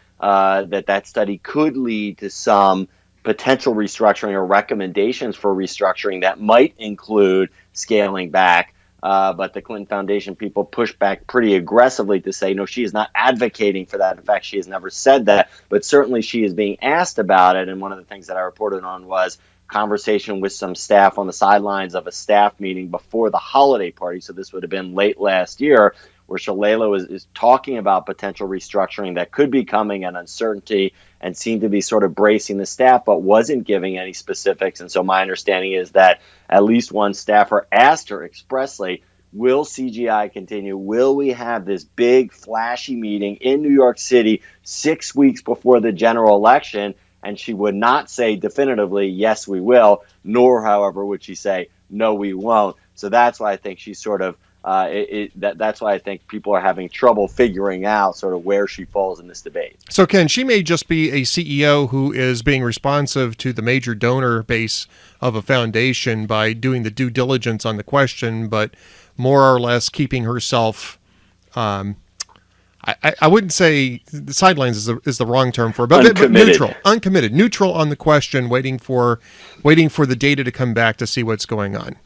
study could lead to some potential restructuring or recommendations for restructuring that might include scaling back. But the Clinton Foundation people pushed back pretty aggressively to say, no, she is not advocating for that. In fact, she has never said that, but certainly she is being asked about it. And one of the things that I reported on was conversation with some staff on the sidelines of a staff meeting before the holiday party. So this would have been late last year, where Shalala is talking about potential restructuring that could be coming and uncertainty, and seemed to be sort of bracing the staff, but wasn't giving any specifics. And so my understanding is that at least one staffer asked her expressly, will CGI continue? Will we have this big flashy meeting in New York City 6 weeks before the general election? And she would not say definitively, yes, we will, nor, however, would she say, no, we won't. So that's why I think she's sort of that's why I think people are having trouble figuring out sort of where she falls in this debate. So, Ken, she may just be a CEO who is being responsive to the major donor base of a foundation by doing the due diligence on the question, but more or less keeping herself, I wouldn't say the sidelines is the wrong term for it, but neutral on the question, waiting for the data to come back to see what's going on.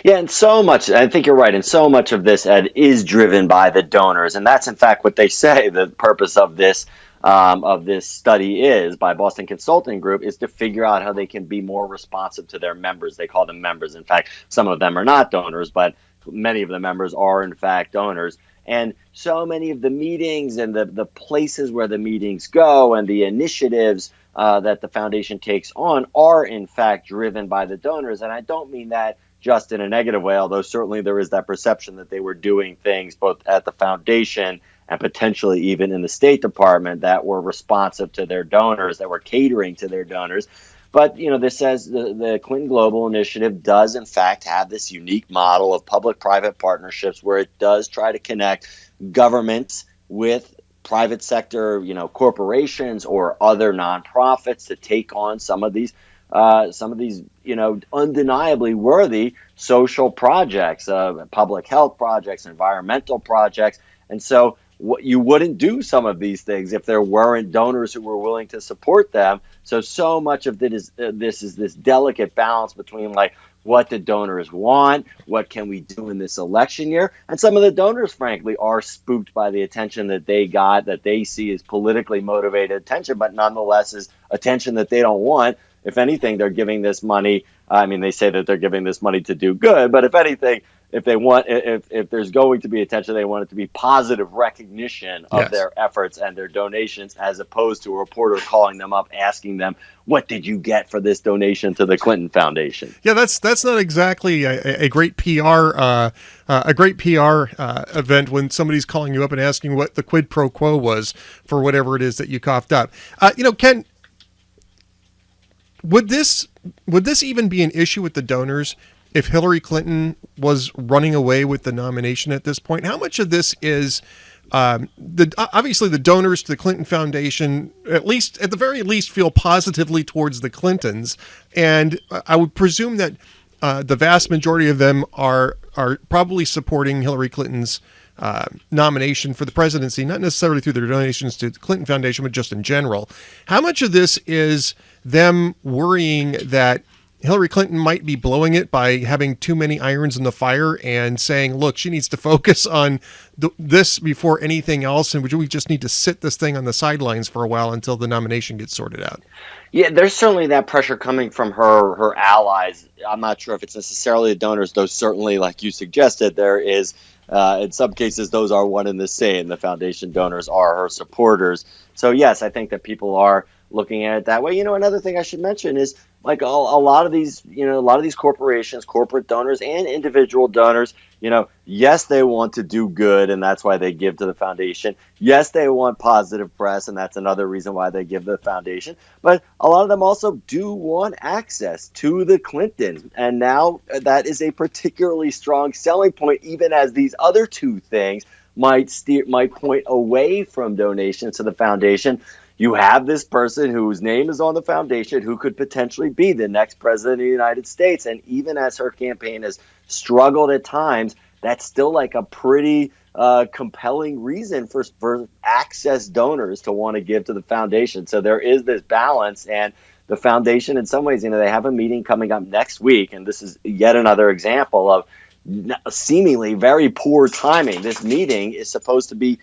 Yeah, and so much, I think you're right, and so much of this, Ed, is driven by the donors, and that's in fact what they say the purpose of this study is, by Boston Consulting Group, is to figure out how they can be more responsive to their members. They call them members. In fact, some of them are not donors, but many of the members are in fact donors. And so many of the meetings and the places where the meetings go and the initiatives that the foundation takes on are in fact driven by the donors. And I don't mean that just in a negative way, although certainly there is that perception that they were doing things both at the foundation and potentially even in the State Department that were responsive to their donors, that were catering to their donors. But, this says the Clinton Global Initiative does, in fact, have this unique model of public-private partnerships where it does try to connect governments with private sector, corporations or other nonprofits to take on some of these, undeniably worthy social projects, public health projects, environmental projects. And so you wouldn't do some of these things if there weren't donors who were willing to support them. So much of it is this delicate balance between like what the donors want, what can we do in this election year, and some of the donors, frankly, are spooked by the attention that they got, that they see as politically motivated attention, but nonetheless is attention that they don't want. If anything, they're giving this money. I mean, they say that they're giving this money to do good, but if anything, if there's going to be attention, they want it to be positive recognition of their efforts and their donations, as opposed to a reporter calling them up asking them, "What did you get for this donation to the Clinton Foundation?" Yeah, that's not exactly a great PR event when somebody's calling you up and asking what the quid pro quo was for whatever it is that you coughed up. Ken, would this even be an issue with the donors if Hillary Clinton was running away with the nomination at this point? How much of this is obviously the donors to the Clinton Foundation, at the very least, feel positively towards the Clintons, and I would presume that the vast majority of them are probably supporting Hillary Clinton's nomination for the presidency, not necessarily through their donations to the Clinton Foundation, but just in general. How much of this is them worrying that Hillary Clinton might be blowing it by having too many irons in the fire and saying, look, she needs to focus on this before anything else, and we just need to sit this thing on the sidelines for a while until the nomination gets sorted out? Yeah, there's certainly that pressure coming from her allies. I'm not sure if it's necessarily the donors, though certainly, like you suggested, there is, in some cases, those are one and the same. The foundation donors are her supporters. So, yes, I think that people are looking at it that way. Another thing I should mention is like a lot of these corporations, corporate donors and individual donors, yes, they want to do good, and that's why they give to the foundation. Yes, they want positive press, and that's another reason why they give to the foundation. But a lot of them also do want access to the Clintons, and now that is a particularly strong selling point, even as these other two things might point away from donations to the foundation. You have this person whose name is on the foundation who could potentially be the next president of the United States. And even as her campaign has struggled at times, that's still like a pretty compelling reason for access donors to want to give to the foundation. So there is this balance. And the foundation, in some ways, they have a meeting coming up next week. And this is yet another example of seemingly very poor timing. This meeting is supposed to be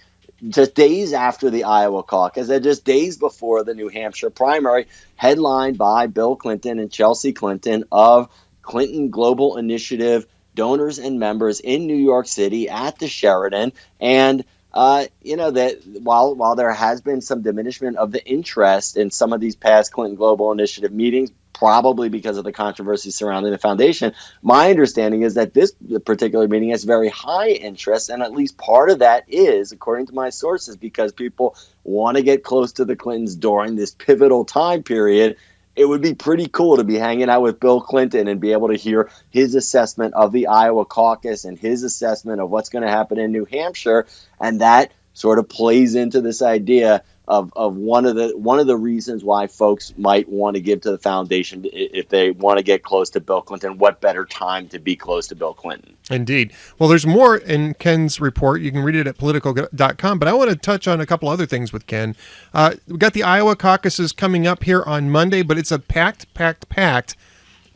just days after the Iowa caucus and just days before the New Hampshire primary, headlined by Bill Clinton and Chelsea Clinton of Clinton Global Initiative donors and members in New York City at the Sheraton. And that while there has been some diminishment of the interest in some of these past Clinton Global Initiative meetings, probably because of the controversy surrounding the foundation, my understanding is that this particular meeting has very high interest, and at least part of that is, according to my sources, because people want to get close to the Clintons during this pivotal time period. It would be pretty cool to be hanging out with Bill Clinton and be able to hear his assessment of the Iowa caucus and his assessment of what's going to happen in New Hampshire, and that sort of plays into this idea of one of the reasons why folks might want to give to the foundation if they want to get close to Bill Clinton. What better time to be close to Bill Clinton? Indeed. Well, there's more in Ken's report. You can read it at politico.com, but I want to touch on a couple other things with Ken. We've got the Iowa caucuses coming up here on Monday, but it's a packed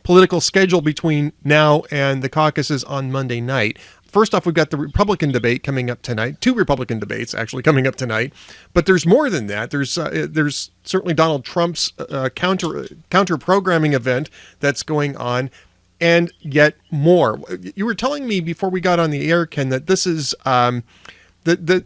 political schedule between now and the caucuses on Monday night. First off, we've got the Republican debate coming up tonight. 2 Republican debates actually coming up tonight. But there's more than that. There's certainly Donald Trump's counter programming event that's going on. and yet more. You were telling me before we got on the air, Ken, that this is that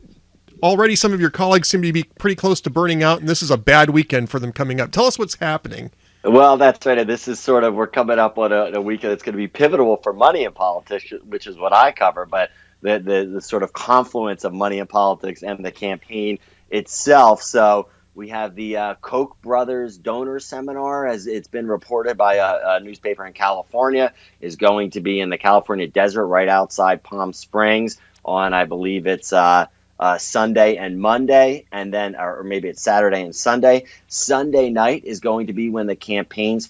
already some of your colleagues seem to be pretty close to burning out, and this is a bad weekend for them coming up. Tell us what's happening. Well, that's right. And this is sort of, we're coming up on a weekend that's going to be pivotal for money in politics, which is what I cover. But the sort of confluence of money in politics and the campaign itself. So we have the Koch brothers donor seminar, as it's been reported by a newspaper in California, is going to be in the California desert right outside Palm Springs on, I believe it's Sunday and Monday, and then, or maybe it's Saturday and Sunday. Sunday night is going to be when the campaigns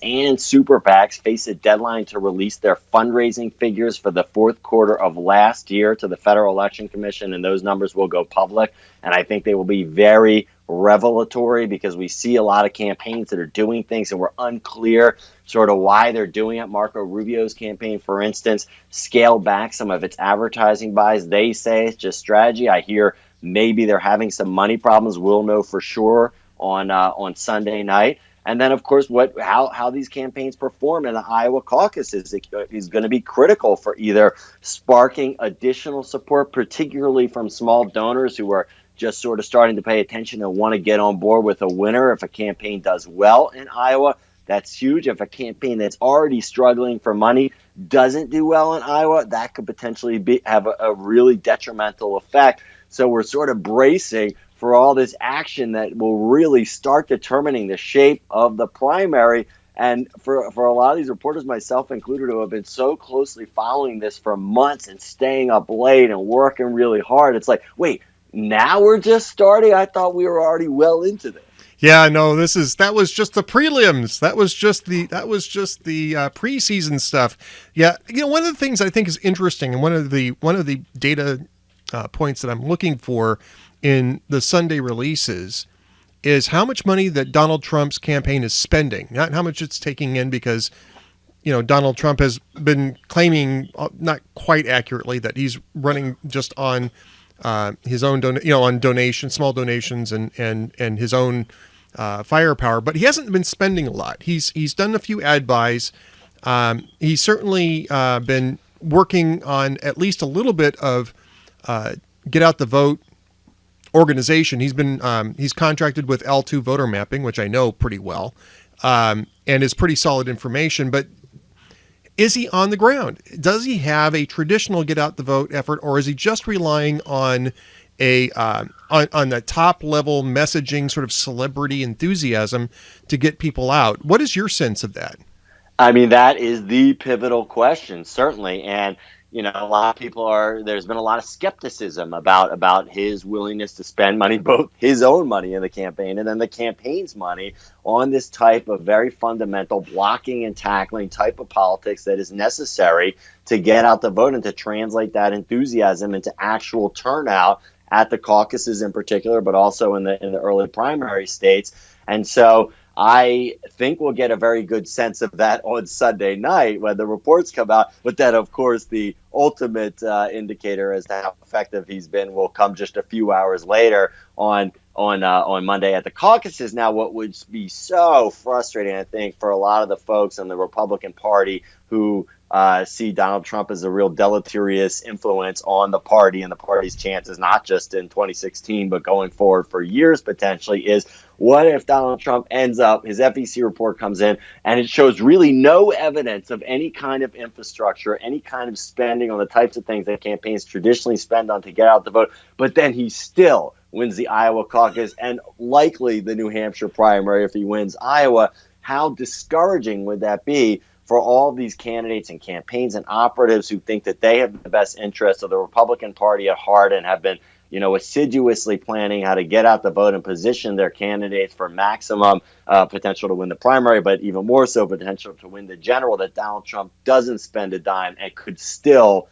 and super PACs face a deadline to release their fundraising figures for the fourth quarter of last year to the Federal Election Commission, and those numbers will go public. And I think they will be very revelatory, because we see a lot of campaigns that are doing things and we're unclear sort of why they're doing it. Marco Rubio's campaign, for instance, scaled back some of its advertising buys. They say it's just strategy. I hear maybe they're having some money problems. We'll know for sure on Sunday night. And then, of course, how these campaigns perform in the Iowa caucuses is going to be critical for either sparking additional support, particularly from small donors who are just sort of starting to pay attention and want to get on board with a winner. If a campaign does well in Iowa, that's huge. If a campaign that's already struggling for money doesn't do well in Iowa, that could potentially have a really detrimental effect. So we're sort of bracing for all this action that will really start determining the shape of the primary. And for a lot of these reporters, myself included, who have been so closely following this for months and staying up late and working really hard, it's like, wait, now we're just starting? I thought we were already well into this. Yeah, no, that was just the prelims. That was just the preseason stuff. Yeah, one of the things I think is interesting, and one of the data points that I'm looking for in the Sunday releases is how much money that Donald Trump's campaign is spending, not how much it's taking in, because Donald Trump has been claiming, not quite accurately, that he's running just on his own on donations, small donations, and his own firepower, but he hasn't been spending a lot. He's done a few ad buys. He's certainly been working on at least a little bit of get out the vote organization. He's contracted with L2 voter mapping, which I know pretty well, and is pretty solid information. But is he on the ground? Does he have a traditional get out the vote effort, or is he just relying on on the top level messaging, sort of celebrity enthusiasm to get people out? What is your sense of that? I mean, that is the pivotal question, certainly. And a lot of people there's been a lot of skepticism about his willingness to spend money, both his own money in the campaign and then the campaign's money, on this type of very fundamental blocking and tackling type of politics that is necessary to get out the vote and to translate that enthusiasm into actual turnout at the caucuses in particular, but also in the early primary states. And so I think we'll get a very good sense of that on Sunday night when the reports come out. But then, of course, the ultimate indicator as to how effective he's been will come just a few hours later on Monday at the caucuses. Now, what would be so frustrating, I think, for a lot of the folks in the Republican Party who see Donald Trump as a real deleterious influence on the party and the party's chances, not just in 2016, but going forward for years potentially, is what if Donald Trump ends up, his FEC report comes in, and it shows really no evidence of any kind of infrastructure, any kind of spending on the types of things that campaigns traditionally spend on to get out the vote, but then he still wins the Iowa caucus and likely the New Hampshire primary if he wins Iowa. How discouraging would that be for all these candidates and campaigns and operatives who think that they have the best interests of the Republican Party at heart and have been, assiduously planning how to get out the vote and position their candidates for maximum potential to win the primary, but even more so potential to win the general, that Donald Trump doesn't spend a dime and could still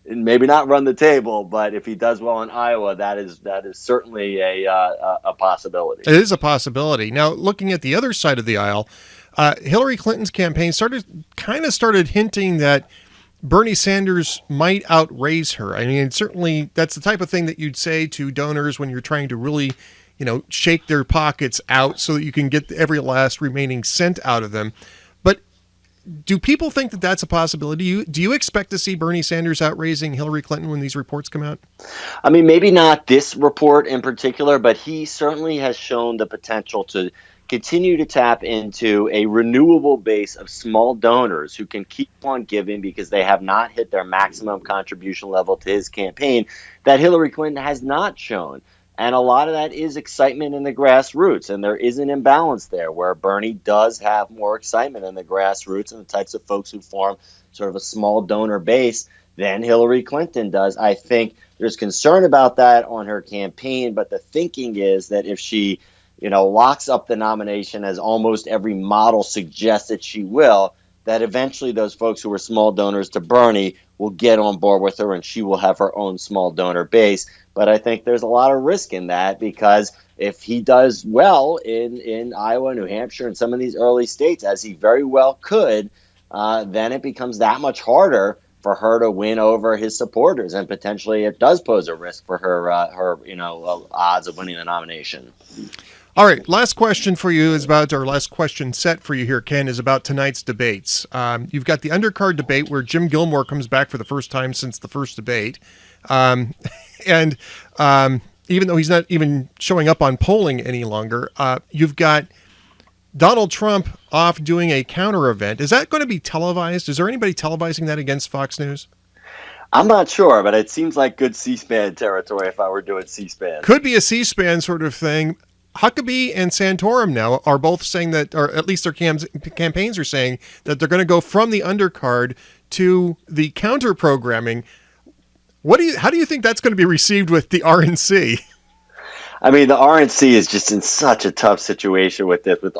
maybe not run the table, but if he does well in Iowa, that is certainly a possibility. It is a possibility. Now, looking at the other side of the aisle, Hillary Clinton's campaign started hinting that Bernie Sanders might outraise her. I mean, certainly that's the type of thing that you'd say to donors when you're trying to really, shake their pockets out so that you can get every last remaining cent out of them. But do people think that that's a possibility? Do you expect to see Bernie Sanders outraising Hillary Clinton when these reports come out? I mean, maybe not this report in particular, but he certainly has shown the potential to continue to tap into a renewable base of small donors who can keep on giving because they have not hit their maximum contribution level to his campaign that Hillary Clinton has not shown. And a lot of that is excitement in the grassroots. And there is an imbalance there where Bernie does have more excitement in the grassroots and the types of folks who form sort of a small donor base than Hillary Clinton does. I think there's concern about that on her campaign. But the thinking is that if she, locks up the nomination, as almost every model suggests that she will, that eventually those folks who were small donors to Bernie will get on board with her and she will have her own small donor base. But I think there's a lot of risk in that because if he does well in Iowa, New Hampshire, and some of these early states, as he very well could, then it becomes that much harder for her to win over his supporters, and potentially it does pose a risk for her odds of winning the nomination. All right, last question for you is about, or last question set for you here, Ken, is about tonight's debates. You've got the undercard debate where Jim Gilmore comes back for the first time since the first debate. And even though he's not even showing up on polling any longer, you've got Donald Trump off doing a counter event. Is that going to be televised? Is there anybody televising that against Fox News? I'm not sure, but it seems like good C-SPAN territory if I were doing C-SPAN. Could be a C-SPAN sort of thing. Huckabee and Santorum now are both saying that, or at least their campaigns are saying that they're going to go from the undercard to the counter programming. How do you think that's going to be received with the RNC? I mean, the RNC is just in such a tough situation with this, with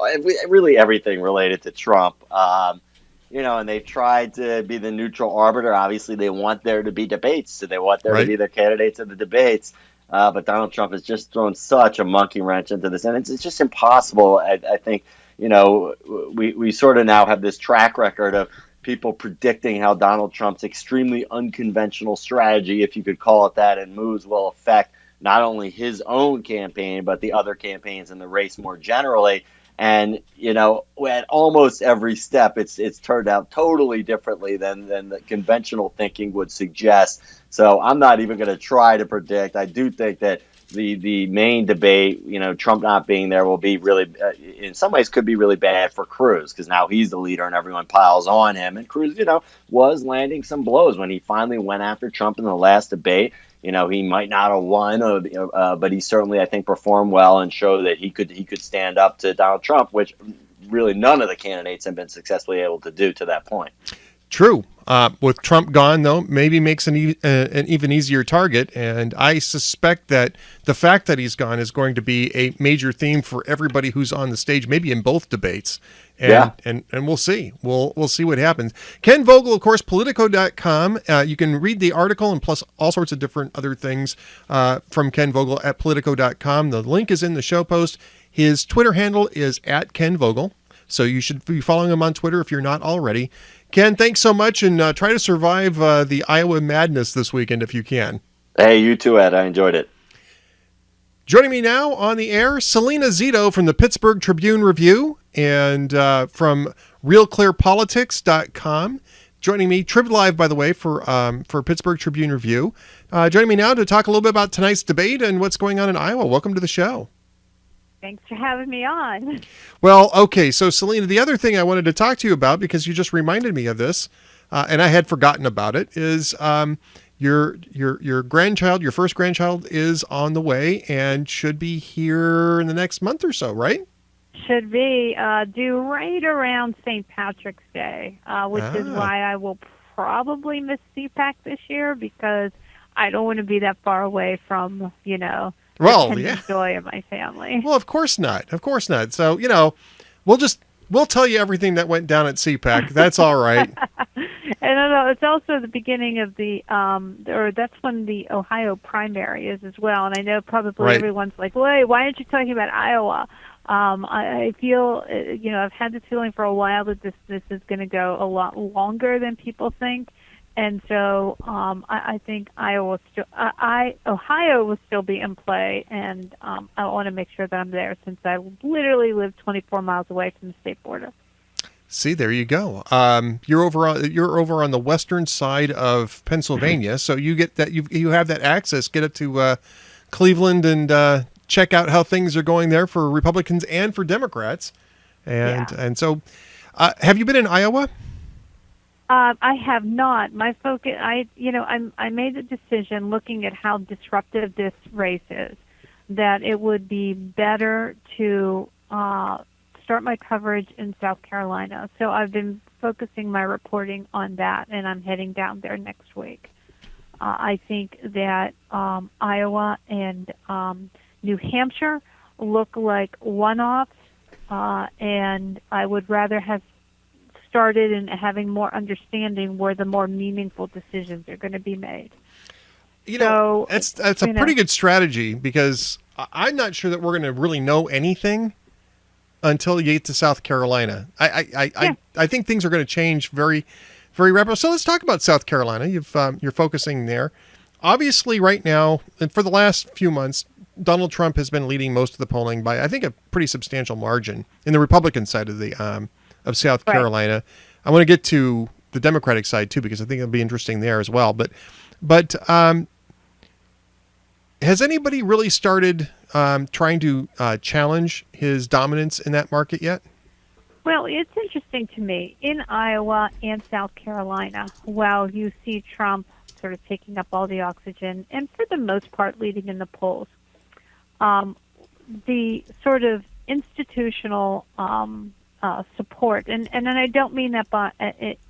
really everything related to Trump. And they've tried to be the neutral arbiter. Obviously, they want there to be debates, so they want there to be their candidates in the debates. But Donald Trump has just thrown such a monkey wrench into this, and it's just impossible. I think, we sort of now have this track record of people predicting how Donald Trump's extremely unconventional strategy, if you could call it that, and moves will affect not only his own campaign, but the other campaigns in the race more generally. And, at almost every step, it's turned out totally differently than the conventional thinking would suggest. So I'm not even going to try to predict. I do think that the main debate, Trump not being there will be really, in some ways, could be really bad for Cruz because now he's the leader and everyone piles on him. And Cruz, was landing some blows when he finally went after Trump in the last debate. He might not have won, but he certainly, I think, performed well and showed that he could stand up to Donald Trump, which really none of the candidates have been successfully able to do to that point. True. With Trump gone, though, maybe makes an even easier target. And I suspect that the fact that he's gone is going to be a major theme for everybody who's on the stage, maybe in both debates. And we'll see. We'll see what happens. Ken Vogel, of course, Politico.com. You can read the article and plus all sorts of different other things from Ken Vogel at Politico.com. The link is in the show post. His Twitter handle is at Ken Vogel. So you should be following him on Twitter if you're not already. Ken, thanks so much, and try to survive the Iowa madness this weekend if you can. Hey, you too, Ed. I enjoyed it. Joining me now on the air, Salena Zito from the Pittsburgh Tribune Review and from RealClearPolitics.com. Joining me, Trib Live, by the way, for Pittsburgh Tribune Review. Joining me now to talk a little bit about tonight's debate and what's going on in Iowa. Welcome to the show. Thanks for having me on. Well, okay. So, Salena, the other thing I wanted to talk to you about, because you just reminded me of this, and I had forgotten about it, is your grandchild, your first grandchild, is on the way and should be here in the next month or so, right? Should be due right around St. Patrick's Day, which is why I will probably miss CPAC this year because I don't want to be that far away from, the joy of my family. Well, of course not. Of course not. So, we'll tell you everything that went down at CPAC. That's all right. And it's also the beginning of that's when the Ohio primary is as well. And I know probably everyone's like, wait, why aren't you talking about Iowa? I feel, I've had this feeling for a while that this is going to go a lot longer than people think. And so I think Ohio will still be in play, and I want to make sure that I'm there since I literally live 24 miles away from the state border. See, there you go. You're over on the western side of Pennsylvania, so you get that you have that access. Get up to Cleveland and check out how things are going there for Republicans and for Democrats. And so, have you been in Iowa? I have not. My focus, I made the decision looking at how disruptive this race is, that it would be better to start my coverage in South Carolina. So I've been focusing my reporting on that, and I'm heading down there next week. I think that Iowa and New Hampshire look like one-offs, and I would rather have started in having more understanding where the more meaningful decisions are going to be made. That's a pretty good strategy, because I'm not sure that we're going to really know anything until you get to South Carolina. I think things are going to change very, very rapidly. So let's talk about South Carolina. You're focusing there. Obviously, right now, and for the last few months, Donald Trump has been leading most of the polling by, I think, a pretty substantial margin in the Republican side of the of South Carolina. I want to get to the Democratic side too, because I think it'll be interesting there as well. But has anybody really started trying to challenge his dominance in that market yet? Well, it's interesting to me. In Iowa and South Carolina, while you see Trump sort of taking up all the oxygen and for the most part leading in the polls, the sort of institutional support, and I don't mean that by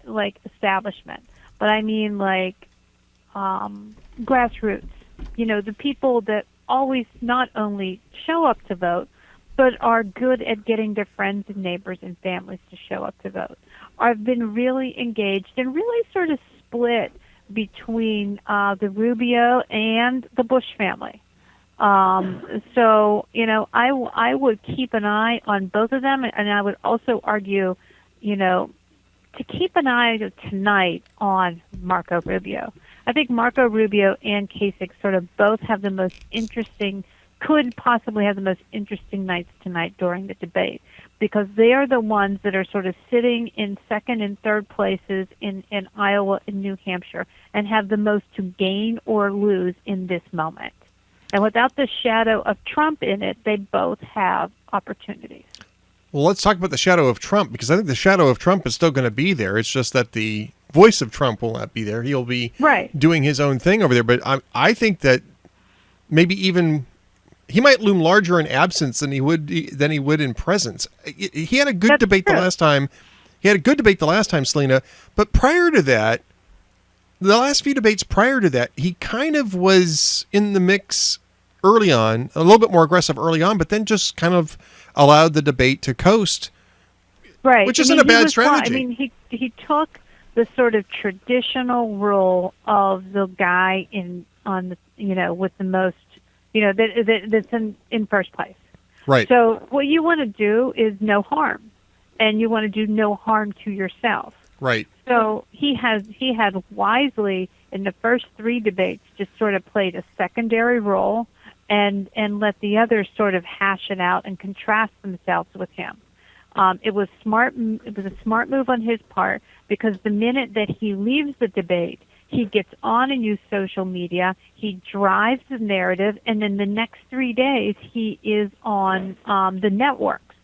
like establishment, but I mean like grassroots. The people that always not only show up to vote, but are good at getting their friends and neighbors and families to show up to vote. I've been really engaged and really sort of split between the Rubio and the Bush family. So, I would keep an eye on both of them, and I would also argue, to keep an eye tonight on Marco Rubio. I think Marco Rubio and Kasich sort of both have the most interesting, could possibly have the most interesting nights tonight during the debate, because they are the ones that are sort of sitting in second and third places in Iowa and New Hampshire and have the most to gain or lose in this moment. And without the shadow of Trump in it, they both have opportunities. Well, let's talk about the shadow of Trump, because I think the shadow of Trump is still going to be there. It's just that the voice of Trump will not be there. He'll be doing his own thing over there. But I think that maybe even he might loom larger in absence than he would in presence. He had a good debate the last time. He had a good debate the last time, Salena. But prior to that, the last few debates prior to that, he kind of was in the mix early on, a little bit more aggressive early on, but then just kind of allowed the debate to coast, which isn't a bad strategy. He took the sort of traditional role of the guy with the most, that's in first place. Right. So what you want to do is no harm, and you want to do no harm to yourself. Right. So he had wisely in the first three debates just sort of played a secondary role and let the others sort of hash it out and contrast themselves with him. It was smart. It was a smart move on his part, because the minute that he leaves the debate, he gets on and uses social media. He drives the narrative, and then the next 3 days he is on the networks.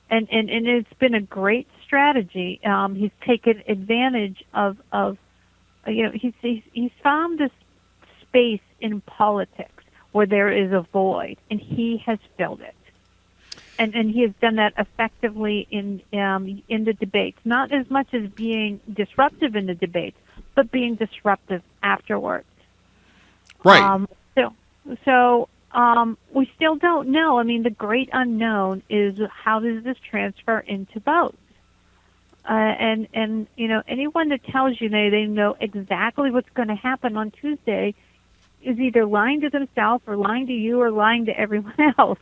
And it's been a great strategy. He's taken advantage of he's found this space in politics where there is a void, and he has filled it. And he has done that effectively in the debates, not as much as being disruptive in the debates, but being disruptive afterwards. Right. So we still don't know. I mean, the great unknown is how does this transfer into votes? And anyone that tells you they know exactly what's going to happen on Tuesday is either lying to themselves or lying to you or lying to everyone else,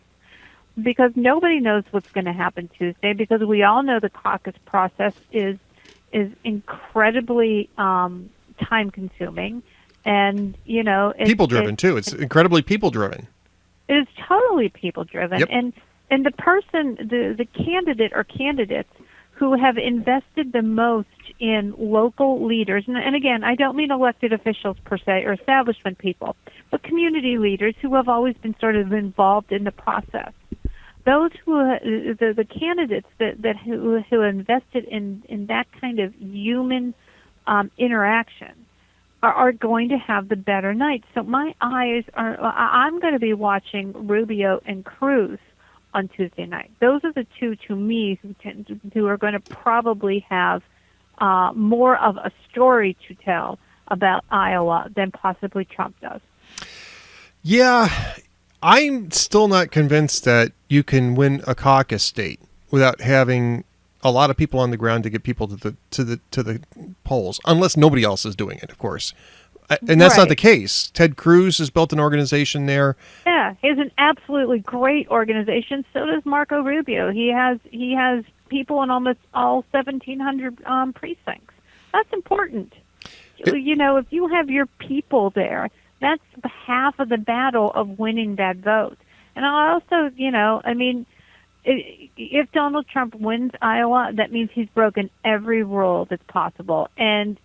because nobody knows what's going to happen Tuesday, because we all know the caucus process is incredibly time-consuming, and people-driven too. It's incredibly people-driven. It is totally people-driven, Yep. and the person, the candidate or candidates who have invested the most in local leaders, and again, I don't mean elected officials per se or establishment people, but community leaders who have always been sort of involved in the process. Those the candidates who invested in that kind of human interaction are going to have the better night. So my eyes are. I'm going to be watching Rubio and Cruz on Tuesday night. Those are the two, to me, who are going to probably have more of a story to tell about Iowa than possibly Trump does. Yeah, I'm still not convinced that you can win a caucus state without having a lot of people on the ground to get people to the polls, unless nobody else is doing it, of course. And that's not the case. Ted Cruz has built an organization there. Yeah, he has an absolutely great organization. So does Marco Rubio. He has people in almost all 1,700 precincts. That's important. If you have your people there, that's half of the battle of winning that vote. And I also, if Donald Trump wins Iowa, that means he's broken every rule that's possible. And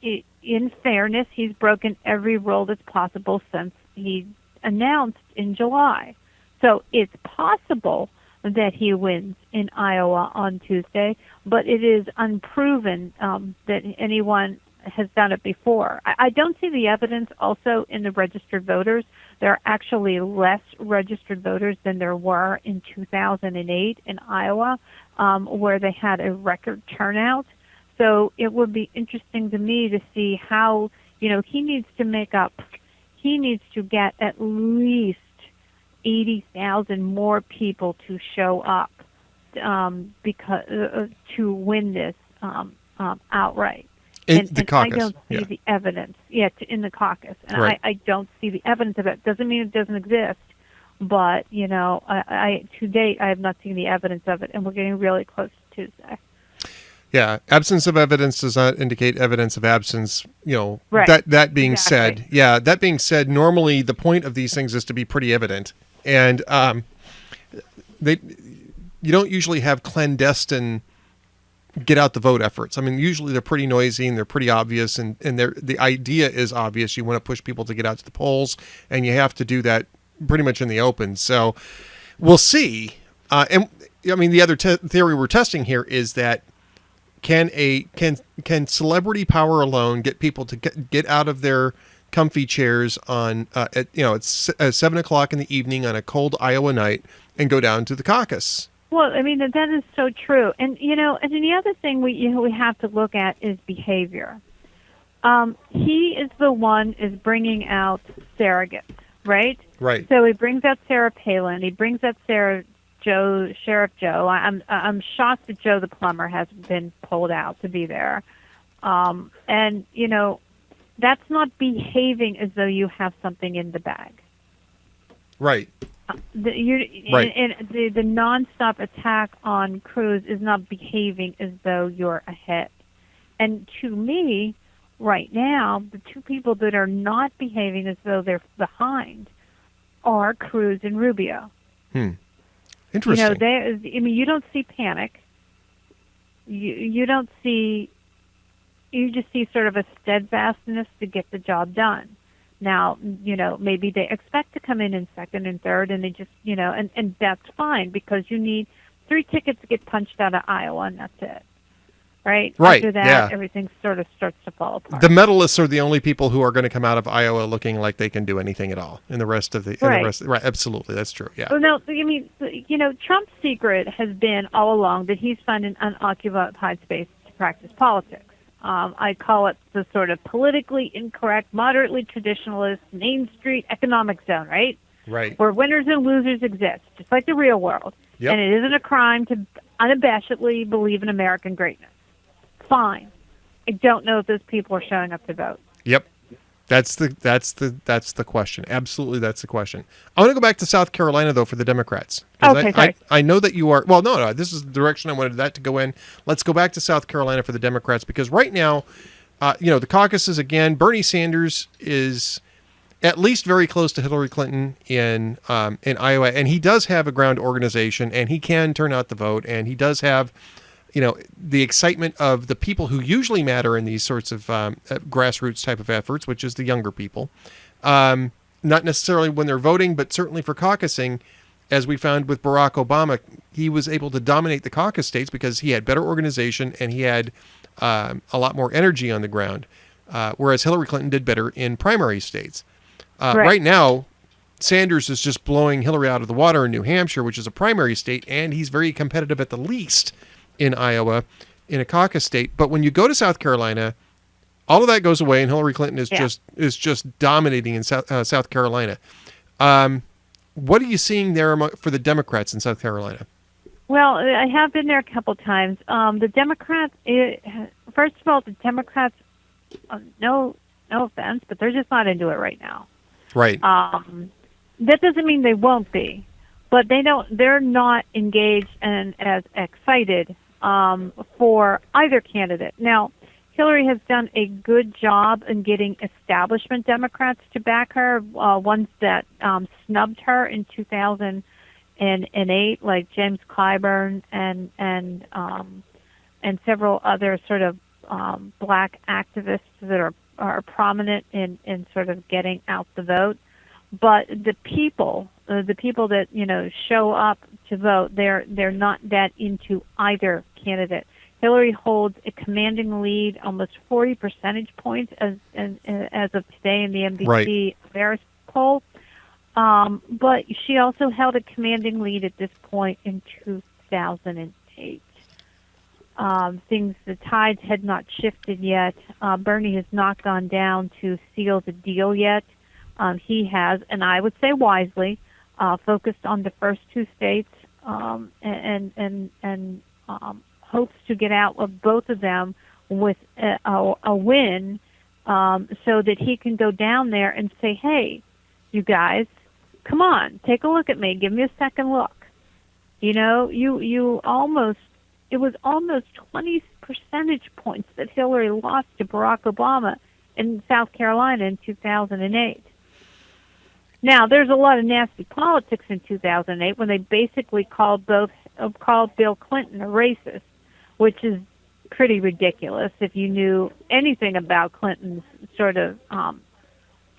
in fairness, he's broken every rule that's possible since he announced in July. So it's possible that he wins in Iowa on Tuesday, but it is unproven that anyone has done it before. I don't see the evidence also in the registered voters. There are actually less registered voters than there were in 2008 in Iowa, where they had a record turnout. So it would be interesting to me to see how, he needs to get at least 80,000 more people to show up because to win this outright. In the caucus. I don't see the evidence in the caucus. And right. I don't see the evidence of it. Doesn't mean it doesn't exist. But, I to date, I have not seen the evidence of it. And we're getting really close to Tuesday. Yeah. Absence of evidence does not indicate evidence of absence. Right. That being said, normally the point of these things is to be pretty evident. And you don't usually have clandestine get out the vote efforts. I mean, usually they're pretty noisy and they're pretty obvious, and the idea is obvious. You want to push people to get out to the polls, and you have to do that pretty much in the open. So we'll see. And I mean, the other theory we're testing here is that can celebrity power alone get people to get out of their comfy chairs on it's 7:00 in the evening on a cold Iowa night and go down to the caucus? Well, I mean, that is so true. And, and the other thing we have to look at is behavior. He is the one is bringing out surrogates, right? Right. So he brings out Sarah Palin. He brings out Sheriff Joe. I'm shocked that Joe the plumber hasn't been pulled out to be there. And, that's not behaving as though you have something in the bag. Right. The nonstop attack on Cruz is not behaving as though you're ahead. And to me, right now, the two people that are not behaving as though they're behind are Cruz and Rubio. Interesting. You don't see panic. You don't see. You just see sort of a steadfastness to get the job done. Now, maybe they expect to come in second and third, and they just, and that's fine because you need 3 tickets to get punched out of Iowa, and that's it. Right? Right. After that, everything sort of starts to fall apart. The medalists are the only people who are going to come out of Iowa looking like they can do anything at all. And the rest of the, right, absolutely, that's true. Yeah. Well, no, I mean, Trump's secret has been all along that he's found an unoccupied space to practice politics. I call it the sort of politically incorrect, moderately traditionalist Main Street economic zone, right? Right. Where winners and losers exist, just like the real world. Yep. And it isn't a crime to unabashedly believe in American greatness. Fine. I don't know if those people are showing up to vote. Yep. That's the question. Absolutely, that's the question. I want to go back to South Carolina, though, for the Democrats. Okay, sorry. I know that you are... Well, no, this is the direction I wanted that to go in. Let's go back to South Carolina for the Democrats, because right now, the caucuses, again, Bernie Sanders is at least very close to Hillary Clinton in Iowa, and he does have a ground organization, and he can turn out the vote, and he does have... the excitement of the people who usually matter in these sorts of grassroots type of efforts, which is the younger people. Not necessarily when they're voting, but certainly for caucusing. As we found with Barack Obama, he was able to dominate the caucus states because he had better organization and he had a lot more energy on the ground, whereas Hillary Clinton did better in primary states. Right now, Sanders is just blowing Hillary out of the water in New Hampshire, which is a primary state, and he's very competitive at the least in Iowa, in a caucus state. But when you go to South Carolina, all of that goes away, and Hillary Clinton is just dominating in South Carolina. What are you seeing there for the Democrats in South Carolina? Well, I have been there a couple times. The Democrats, first of all, the Democrats, no offense, but they're just not into it right now. Right. That doesn't mean they won't be, but they're not engaged and as excited for either candidate. Now, Hillary has done a good job in getting establishment Democrats to back her, ones that snubbed her in 2008, like James Clyburn and several other sort of black activists that are prominent in sort of getting out the vote. But the people that show up to vote, they're not that into either candidate. Hillary holds a commanding lead, almost 40 percentage points as of today in the NBC Harris poll. But she also held a commanding lead at this point in 2008. The tides had not shifted yet. Bernie has not gone down to seal the deal yet. He has, and I would say wisely, focused on the first two states and hopes to get out of both of them with a win, so that he can go down there and say, "Hey, you guys, come on, take a look at me. Give me a second look." It was almost 20 percentage points that Hillary lost to Barack Obama in South Carolina in 2008. Now, there's a lot of nasty politics in 2008 when they basically called Bill Clinton a racist, which is pretty ridiculous if you knew anything about Clinton's sort of,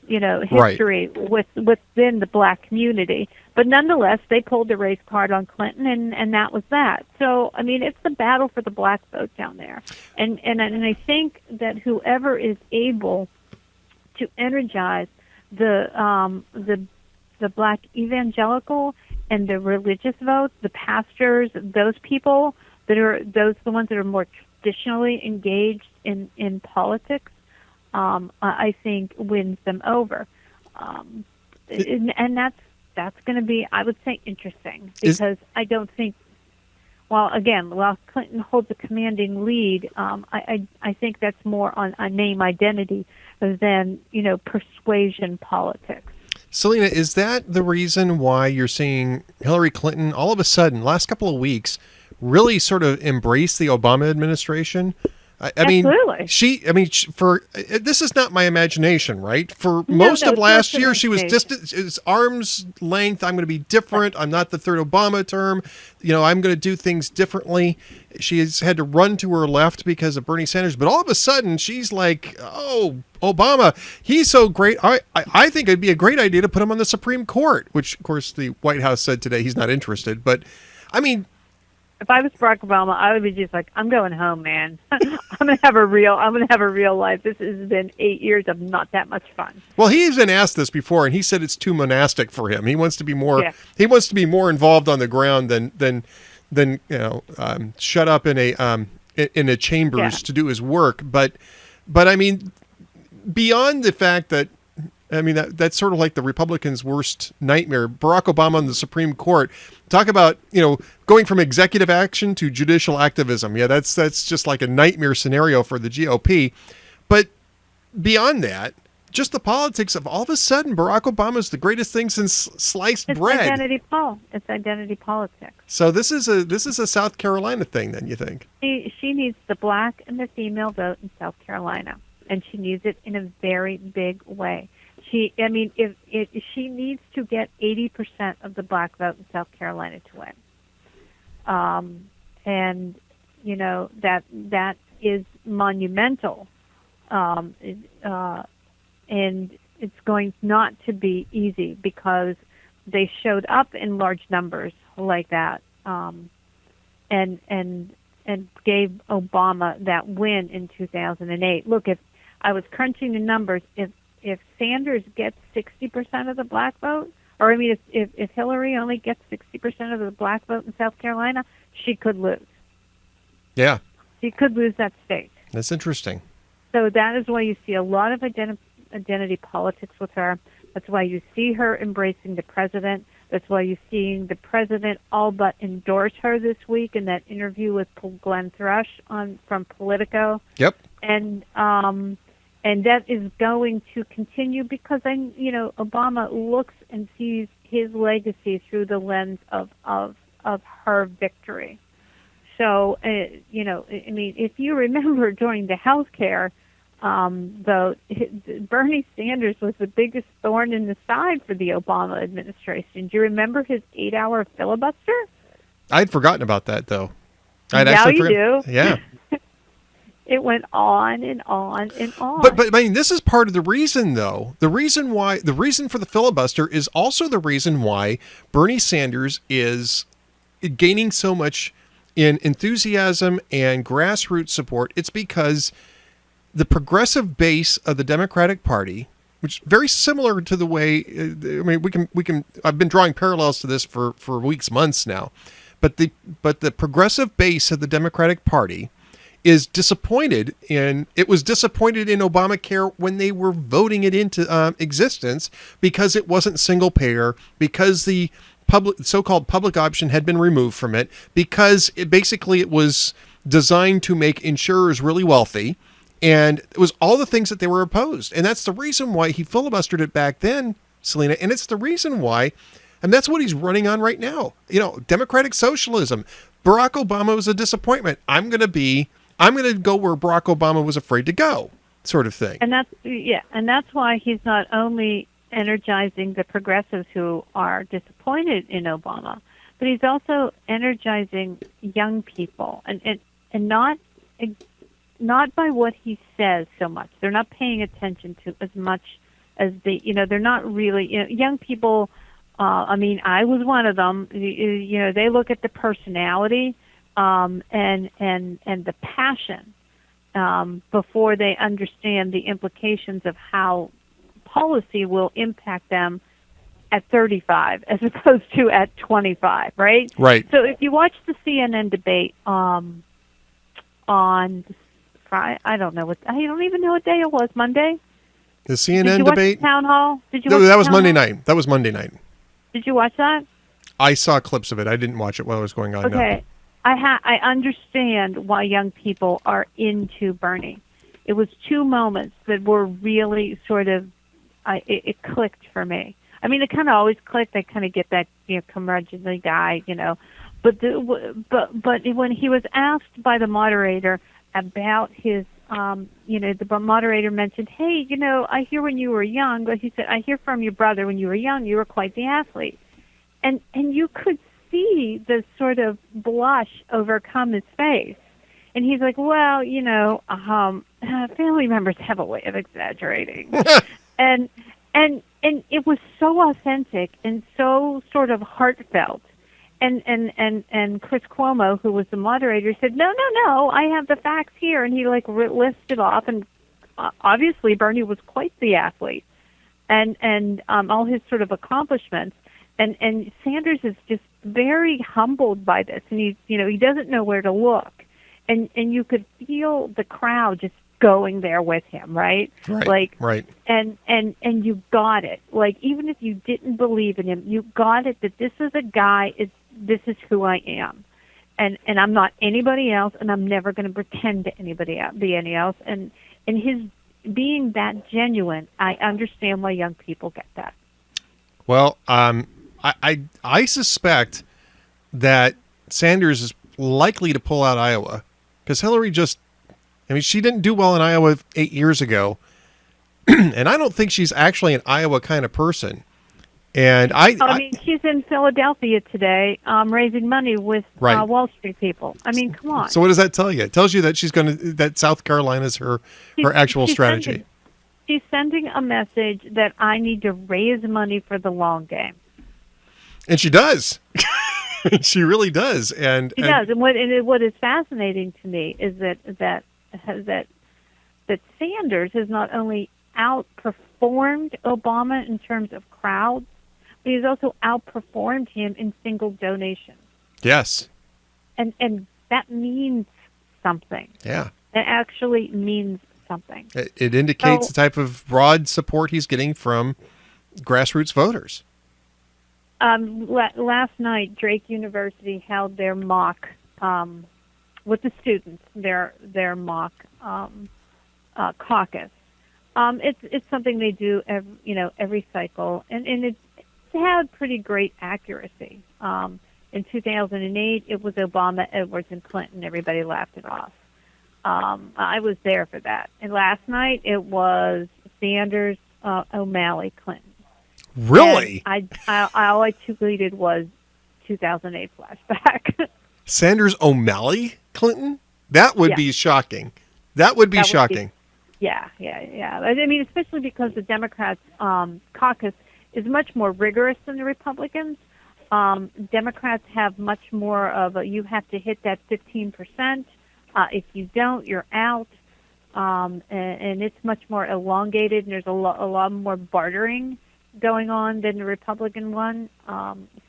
history within the black community. But nonetheless, they pulled the race card on Clinton, and that was that. So, I mean, it's the battle for the black vote down there. And I think that whoever is able to energize the black evangelical and the religious votes, the pastors, those people the ones that are more traditionally engaged in politics, I think wins them over. And that's going to be, I would say, interesting, because I don't think, while Clinton holds a commanding lead, I think that's more on a name identity than, persuasion politics. Salena, is that the reason why you're seeing Hillary Clinton all of a sudden, last couple of weeks, really sort of embrace the Obama administration? Absolutely. This is not my imagination, right? For most of last year, she was distant. It's arm's length. I'm going to be different. I'm not the third Obama term. I'm going to do things differently. She has had to run to her left because of Bernie Sanders. But all of a sudden, she's like, oh, Obama, he's so great. I think it'd be a great idea to put him on the Supreme Court, which, of course, the White House said today he's not interested. But, I mean, if I was Barack Obama, I would be just like, I'm going home, man. I'm gonna have a real life. This has been 8 years of not that much fun. Well, he's been asked this before, and he said it's too monastic for him. He wants to be more. Yeah. He wants to be more involved on the ground than shut up in a chambers to do his work. But I mean, beyond the fact that. I mean, that's sort of like the Republicans' worst nightmare. Barack Obama on the Supreme Court. Talk about, going from executive action to judicial activism. Yeah, that's just like a nightmare scenario for the GOP. But beyond that, just the politics of all of a sudden, Barack Obama is the greatest thing since sliced bread. It's identity politics. So this is a South Carolina thing, then, you think? She needs the black and the female vote in South Carolina, and she needs it in a very big way. She needs to get 80% of the black vote in South Carolina to win. And that is monumental, and it's going not to be easy because they showed up in large numbers like that, and gave Obama that win in 2008. Look, if I was crunching the numbers, if Sanders gets 60% of the black vote, or I mean, if Hillary only gets 60% of the black vote in South Carolina, she could lose. Yeah. She could lose that state. That's interesting. So that is why you see a lot of identity politics with her. That's why you see her embracing the president. That's why you're seeing the president all but endorse her this week in that interview with Glenn Thrush from Politico. Yep. And that is going to continue because Obama looks and sees his legacy through the lens of her victory. So, I mean, if you remember during the health care vote, Bernie Sanders was the biggest thorn in the side for the Obama administration. Do you remember his 8-hour filibuster? I'd forgotten about that, though. Now you do. Yeah. It went on and on and on. But I mean, this is part of the reason, though. The reason for the filibuster is also the reason why Bernie Sanders is gaining so much in enthusiasm and grassroots support. It's because the progressive base of the Democratic Party, which is very similar to the way, I mean, we can. I've been drawing parallels to this for weeks, months now, but the progressive base of the Democratic Party is disappointed in. It was disappointed in Obamacare when they were voting it into existence because it wasn't single payer, because the so-called public option had been removed from it, because it was designed to make insurers really wealthy. And it was all the things that they were opposed. And that's the reason why he filibustered it back then, Salena. And it's the reason why, and that's what he's running on right now. Democratic socialism. Barack Obama was a disappointment. I'm going to go where Barack Obama was afraid to go, sort of thing. And that's why he's not only energizing the progressives who are disappointed in Obama, but he's also energizing young people, and not by what he says so much. They're not paying attention to as much as they're not really, young people. I mean, I was one of them. They look at the personality and the passion before they understand the implications of how policy will impact them at 35 as opposed to at 25, right? Right. So if you watch the CNN debate on Friday, I don't even know what day it was, Monday? The CNN Did you watch debate? The town hall? Did you No, watch that was town Monday hall? night. That was Monday night. Did you watch that? I saw clips of it. I didn't watch it while it was going on. Okay. No. I understand why young people are into Bernie. It was two moments that were really sort of, it clicked for me. I mean, it kind of always clicked. I kind of get that, curmudgeonly guy, But when he was asked by the moderator about his, the moderator mentioned, hey, I hear when you were young, but he said, I hear from your brother when you were young, you were quite the athlete. And you could see the sort of blush overcome his face. And he's like, well, family members have a way of exaggerating. and it was so authentic and so sort of heartfelt. And Chris Cuomo, who was the moderator, said, no, I have the facts here. And he listed off, and obviously Bernie was quite the athlete, and all his sort of accomplishments. And Sanders is just very humbled by this, and he doesn't know where to look, and you could feel the crowd just going there with him, right? Right. And you got it. Even if you didn't believe in him, you got it that this is a guy. This is who I am, and I'm not anybody else, and I'm never going to pretend to be any else. And his being that genuine, I understand why young people get that. Well, I suspect that Sanders is likely to pull out Iowa because Hillary she didn't do well in Iowa 8 years ago, and I don't think she's actually an Iowa kind of person. And I mean, she's in Philadelphia today, raising money with Right. Wall Street people. I mean, come on. So what does that tell you? It tells you that that South Carolina's her actual strategy. She's sending a message that I need to raise money for the long game. And she does. She really does. And She does. And what is fascinating to me is that Sanders has not only outperformed Obama in terms of crowds, but he's also outperformed him in single donations. Yes. And that means something. Yeah. It actually means something. It indicates the type of broad support he's getting from grassroots voters. Last night, Drake University held their mock with the students. Their mock caucus. It's something they do every cycle, and it's had pretty great accuracy. In 2008, it was Obama, Edwards, and Clinton. Everybody laughed it off. I was there for that. And last night, it was Sanders, O'Malley, Clinton. Really? And all I tweeted was 2008 flashback. Sanders, O'Malley, Clinton? That would be shocking. That would be shocking. Yeah. I mean, especially because the Democrats' caucus is much more rigorous than the Republicans. Democrats have much more of you have to hit that 15%. If you don't, you're out. And it's much more elongated, and there's a lot more bartering going on than the Republican one.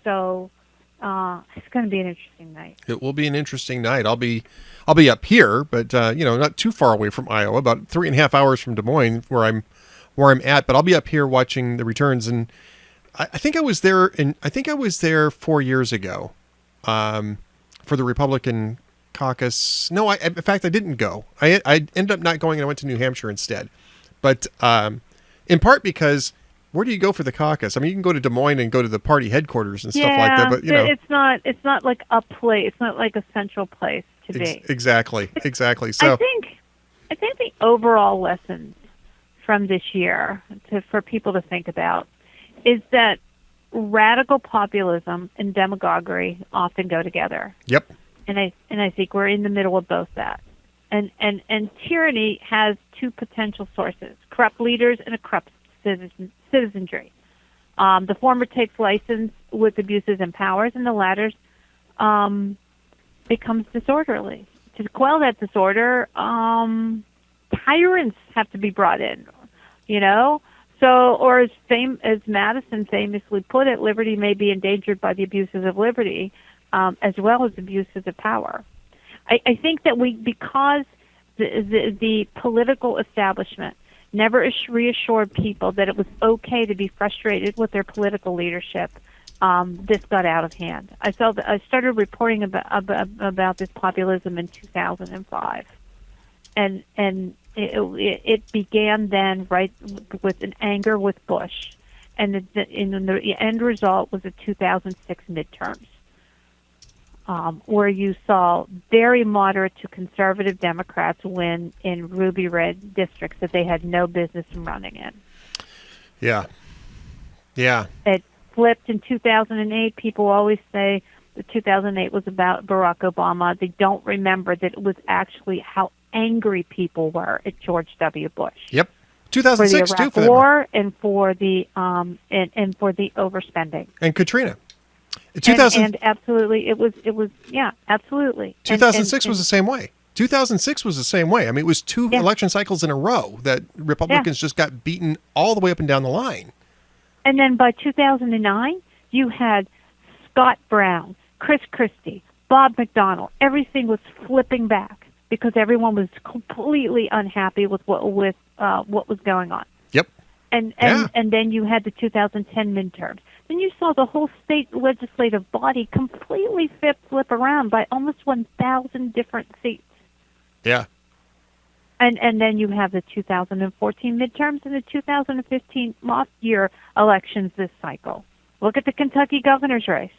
So it's going to be an interesting night. It will be an interesting night. I'll be up here, but not too far away from Iowa, about 3.5 hours from Des Moines, where I'm at. But I'll be up here watching the returns, and I think I was there. I think I was there 4 years ago for the Republican caucus. No, in fact, I didn't go. I ended up not going, and I went to New Hampshire instead. But in part because where do you go for the caucus? I mean, you can go to Des Moines and go to the party headquarters and stuff like that. But it's not like a place. It's not like a central place to be. Exactly. So I think the overall lesson from this year for people to think about is that radical populism and demagoguery often go together. Yep. And I think we're in the middle of both that. And tyranny has two potential sources: corrupt leaders and a corrupt citizenry. The former takes license with abuses and powers, and the latter becomes disorderly. To quell that disorder, tyrants have to be brought in. So, or as Madison famously put it, liberty may be endangered by the abuses of liberty, as well as abuses of power. I think that because the political establishment never reassured people that it was okay to be frustrated with their political leadership, this got out of hand. I started reporting about this populism in 2005, and it began then right with an anger with Bush, and the end result was the 2006 midterms. Where you saw very moderate to conservative Democrats win in ruby red districts that they had no business in running in. Yeah. It flipped in 2008. People always say that 2008 was about Barack Obama. They don't remember that it was actually how angry people were at George W. Bush. Yep. 2006 for the Iraq too, for War and for the overspending. And Katrina. And absolutely, it was absolutely. 2006 was the same way. 2006 was the same way. I mean, it was two election cycles in a row that Republicans just got beaten all the way up and down the line. And then by 2009, you had Scott Brown, Chris Christie, Bob McDonnell. Everything was flipping back because everyone was completely unhappy with what was going on. Yep. And then you had the 2010 midterms. Then you saw the whole state legislative body completely flip around by almost 1,000 different seats. Yeah. And then you have the 2014 midterms and the 2015 off-year elections this cycle. Look at the Kentucky governor's race.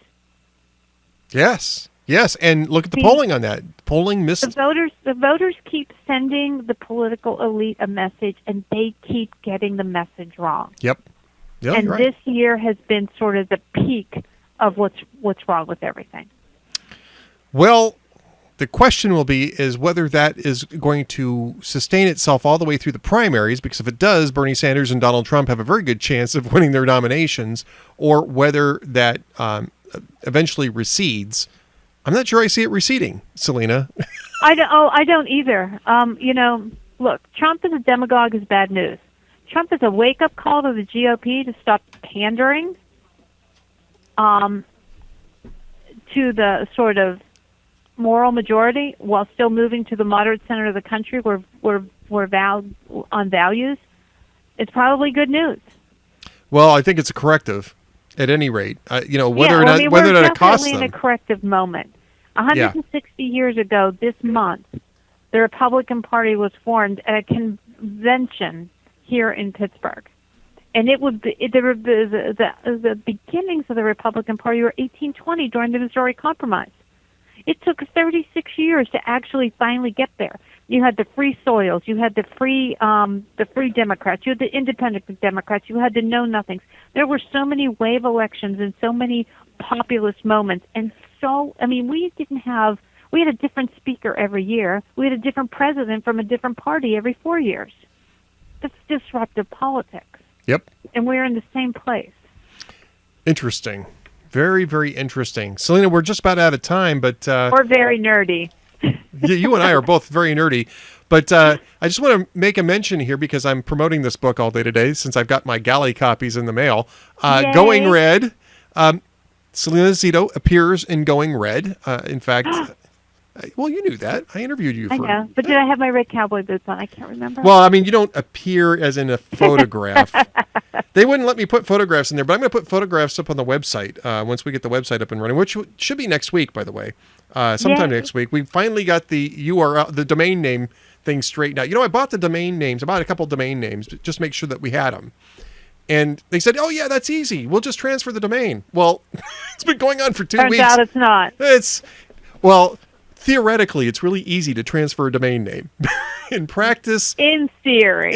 Yes, and look at the polling on that. Polling missed. The voters keep sending the political elite a message, and they keep getting the message wrong. Yep. Yeah, and you're right. this year has been sort of the peak of what's wrong with everything. Well, the question will be is whether that is going to sustain itself all the way through the primaries, because if it does, Bernie Sanders and Donald Trump have a very good chance of winning their nominations, or whether that eventually recedes. I'm not sure I see it receding, Salena. I don't either. Look, Trump as a demagogue is bad news. Trump is a wake-up call to the GOP to stop pandering to the sort of moral majority while still moving to the moderate center of the country where on values. It's probably good news. Well, I think it's a corrective at any rate. Whether we're or not it costs definitely them. in a corrective moment. 160 years ago this month, the Republican Party was formed at a convention here in Pittsburgh. And it would be the beginnings of the Republican Party were 1820 during the Missouri Compromise. It took 36 years to actually finally get there. You had the free soils, you had the free Democrats, you had the independent Democrats, you had the know-nothings. There were so many wave elections and so many populist moments, and we had a different speaker every year. We had a different president from a different party every 4 years. That's disruptive politics. Yep. And we're in the same place. Interesting. Very, very interesting. Salena, we're just about out of time, but... We're very nerdy. You and I are both very nerdy. But I just want to make a mention here because I'm promoting this book all day today since I've got my galley copies in the mail. Going Red. Salena Zito appears in Going Red. In fact... Well, you knew that. I interviewed you. I know, but did I have my red cowboy boots on? I can't remember. Well, I mean, you don't appear as in a photograph. They wouldn't let me put photographs in there, but I'm going to put photographs up on the website once we get the website up and running, which should be next week, by the way. Sometime next week. We finally got the URL, the domain name thing straightened out. I bought the domain names. I bought a couple domain names just to make sure that we had them. And they said, oh, yeah, that's easy. We'll just transfer the domain. Well, it's been going on for 2 weeks. Turns out it's not. Theoretically, it's really easy to transfer a domain name. In practice, in theory,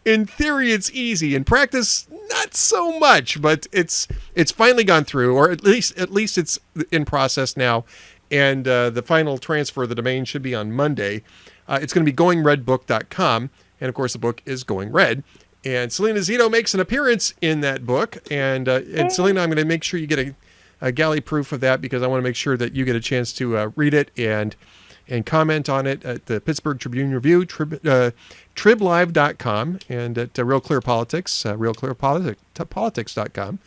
it's easy. In practice, not so much. But it's finally gone through, or at least it's in process now. And the final transfer of the domain should be on Monday. It's going to be goingredbook.com, and of course, the book is Going Red. And Salena Zito makes an appearance in that book. And Salena, I'm going to make sure you get a galley proof of that because I want to make sure that you get a chance to read it and comment on it at the Pittsburgh Tribune Review, triblive.com, and at Real Clear Politics, realclearpolitics.com.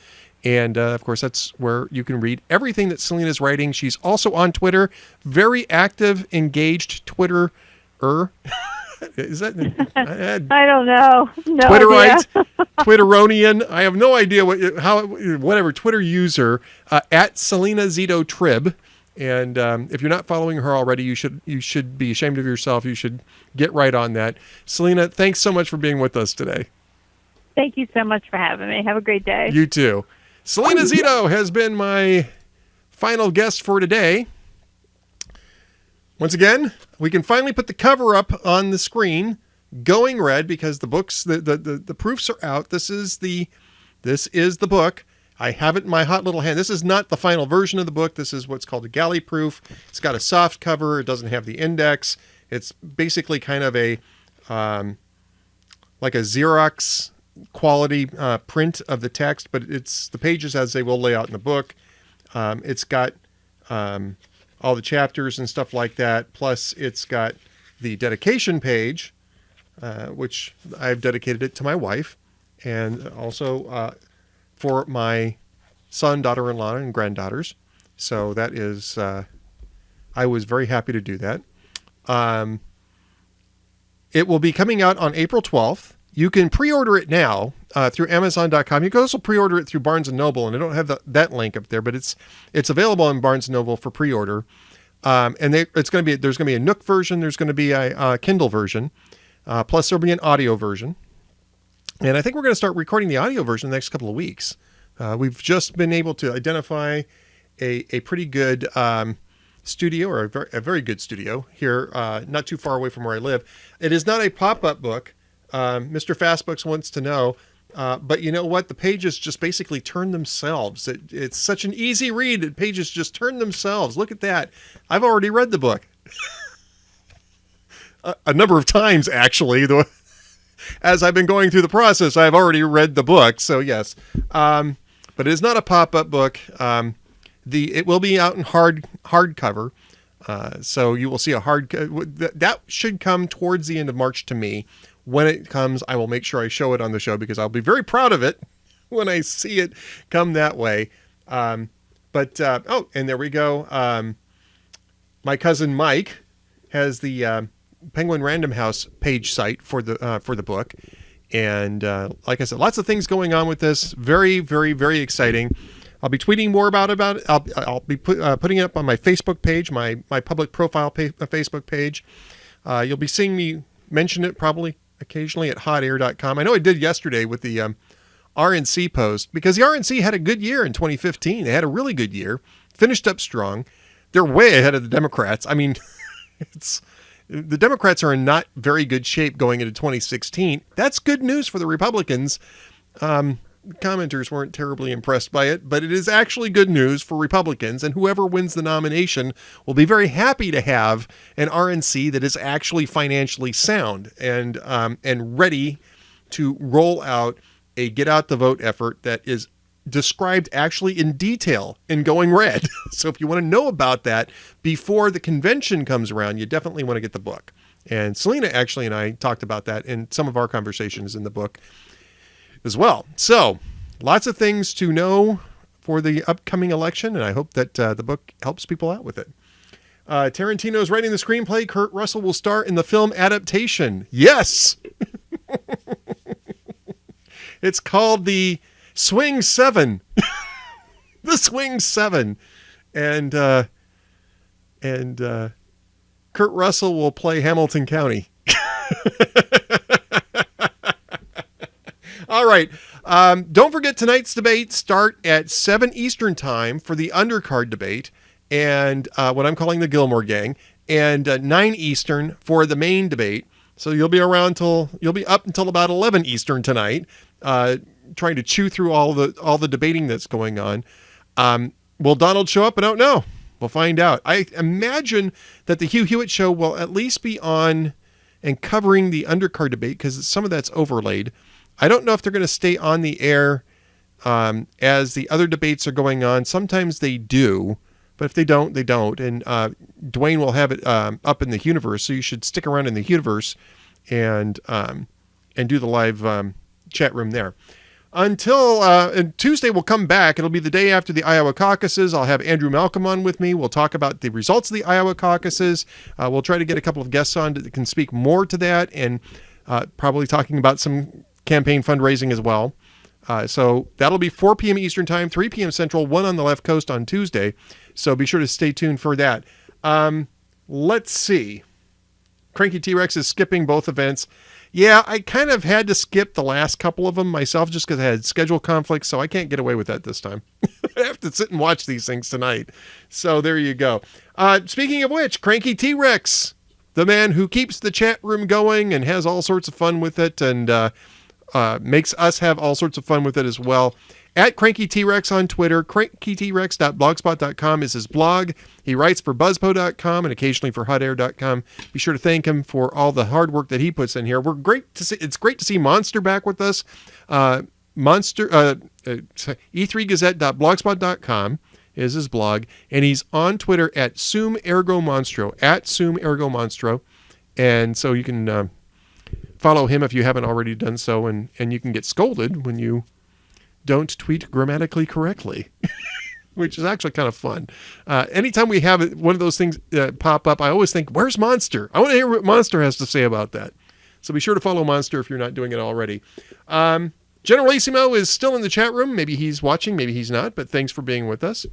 And, of course, that's where you can read everything that Salena's writing. She's also on Twitter, very active, engaged Twitter-er. Is that? I don't know. No Twitterite, Twitteronian. I have no idea whatever Twitter user at Salena Zito Trib. And if you're not following her already, you should be ashamed of yourself. You should get right on that. Salena, thanks so much for being with us today. Thank you so much for having me. Have a great day. You too. Salena Zito has been my final guest for today. Once again, we can finally put the cover up on the screen, Going Red, because the books, the proofs are out. This is the book. I have it in my hot little hand. This is not the final version of the book. This is what's called a galley proof. It's got a soft cover. It doesn't have the index. It's basically kind of a like a Xerox quality print of the text, but it's the pages as they will lay out in the book. It's got all the chapters and stuff like that. Plus, it's got the dedication page, which I've dedicated it to my wife, and also for my son, daughter-in-law, and granddaughters. So that is, I was very happy to do that. It will be coming out on April 12th. You can pre-order it now through Amazon.com. You can also pre-order it through Barnes & Noble, and I don't have that link up there, but it's available on Barnes & Noble for pre-order. And there's going to be a Nook version. There's going to be a Kindle version. Plus, there'll be an audio version. And I think we're going to start recording the audio version in the next couple of weeks. We've just been able to identify a pretty good studio, or a very good studio here, not too far away from where I live. It is not a pop-up book. Mr. Fastbooks wants to know But you know what? The pages just basically turn themselves. It's such an easy read. The pages just turn themselves. Look at that. I've already read the book. A number of times, actually. As I've been going through the process, I've already read the book. So, yes. But it is not a pop-up book. It will be out in hardcover. So you will see that should come towards the end of March to me. When it comes, I will make sure I show it on the show because I'll be very proud of it when I see it come that way. And there we go. My cousin Mike has the Penguin Random House page site for the book. And like I said, lots of things going on with this. Very, very, very exciting. I'll be tweeting more about it. I'll be putting it up on my Facebook page, my public profile Facebook page. You'll be seeing me mention it probably occasionally at hotair.com. I know I did yesterday with the RNC post because the RNC had a good year in 2015. They had a really good year, finished up strong. They're way ahead of the Democrats. I mean, the Democrats are in not very good shape going into 2016. That's good news for the Republicans. Commenters weren't terribly impressed by it, but it is actually good news for Republicans, and whoever wins the nomination will be very happy to have an RNC that is actually financially sound and ready to roll out a get out the vote effort that is described actually in detail in Going Red. So if you want to know about that before the convention comes around, you definitely want to get the book. And Salena actually and I talked about that in some of our conversations in the book as well. So lots of things to know for the upcoming election, and I hope that the book helps people out with it. Tarantino's writing the screenplay. Kurt Russell will star in the film adaptation. Yes! It's called The Swing 7. The Swing 7. And Kurt Russell will play Hamilton County. All right. Don't forget tonight's debate start at 7 Eastern time for the undercard debate and what I'm calling the Gilmore Gang, and 9 Eastern for the main debate. So you'll be up until about 11 Eastern tonight, trying to chew through all the debating that's going on. Will Donald show up? I don't know. We'll find out. I imagine that the Hugh Hewitt show will at least be on and covering the undercard debate because some of that's overlaid. I don't know if they're going to stay on the air as the other debates are going on. Sometimes they do, but if they don't, they don't. And Duane will have it up in the universe, so you should stick around in the universe and do the live chat room there. Until Tuesday, we'll come back. It'll be the day after the Iowa caucuses. I'll have Andrew Malcolm on with me. We'll talk about the results of the Iowa caucuses. We'll try to get a couple of guests on that can speak more to that, and probably talking about some campaign fundraising as well. So that'll be 4 p.m. Eastern time, 3 p.m. Central, 1 on the left coast on Tuesday. So be sure to stay tuned for that. Let's see. Cranky T-Rex is skipping both events. Yeah, I kind of had to skip the last couple of them myself just because I had schedule conflicts, so I can't get away with that this time. I have to sit and watch these things tonight. So there you go. Speaking of which, Cranky T-Rex, the man who keeps the chat room going and has all sorts of fun with it and makes us have all sorts of fun with it as well. At Cranky T-Rex on Twitter, crankytrex.blogspot.com is his blog. He writes for buzzpo.com and occasionally for hotair.com. Be sure to thank him for all the hard work that he puts in here. It's great to see Monster back with us. e3gazette.blogspot.com is his blog, and he's on Twitter at @SumErgoMonstro. And so you can follow him if you haven't already done so, and you can get scolded when you don't tweet grammatically correctly, which is actually kind of fun. Anytime we have one of those things pop up, I always think, where's Monster? I want to hear what Monster has to say about that. So be sure to follow Monster if you're not doing it already. Generalissimo is still in the chat room. Maybe he's watching, maybe he's not, but thanks for being with us.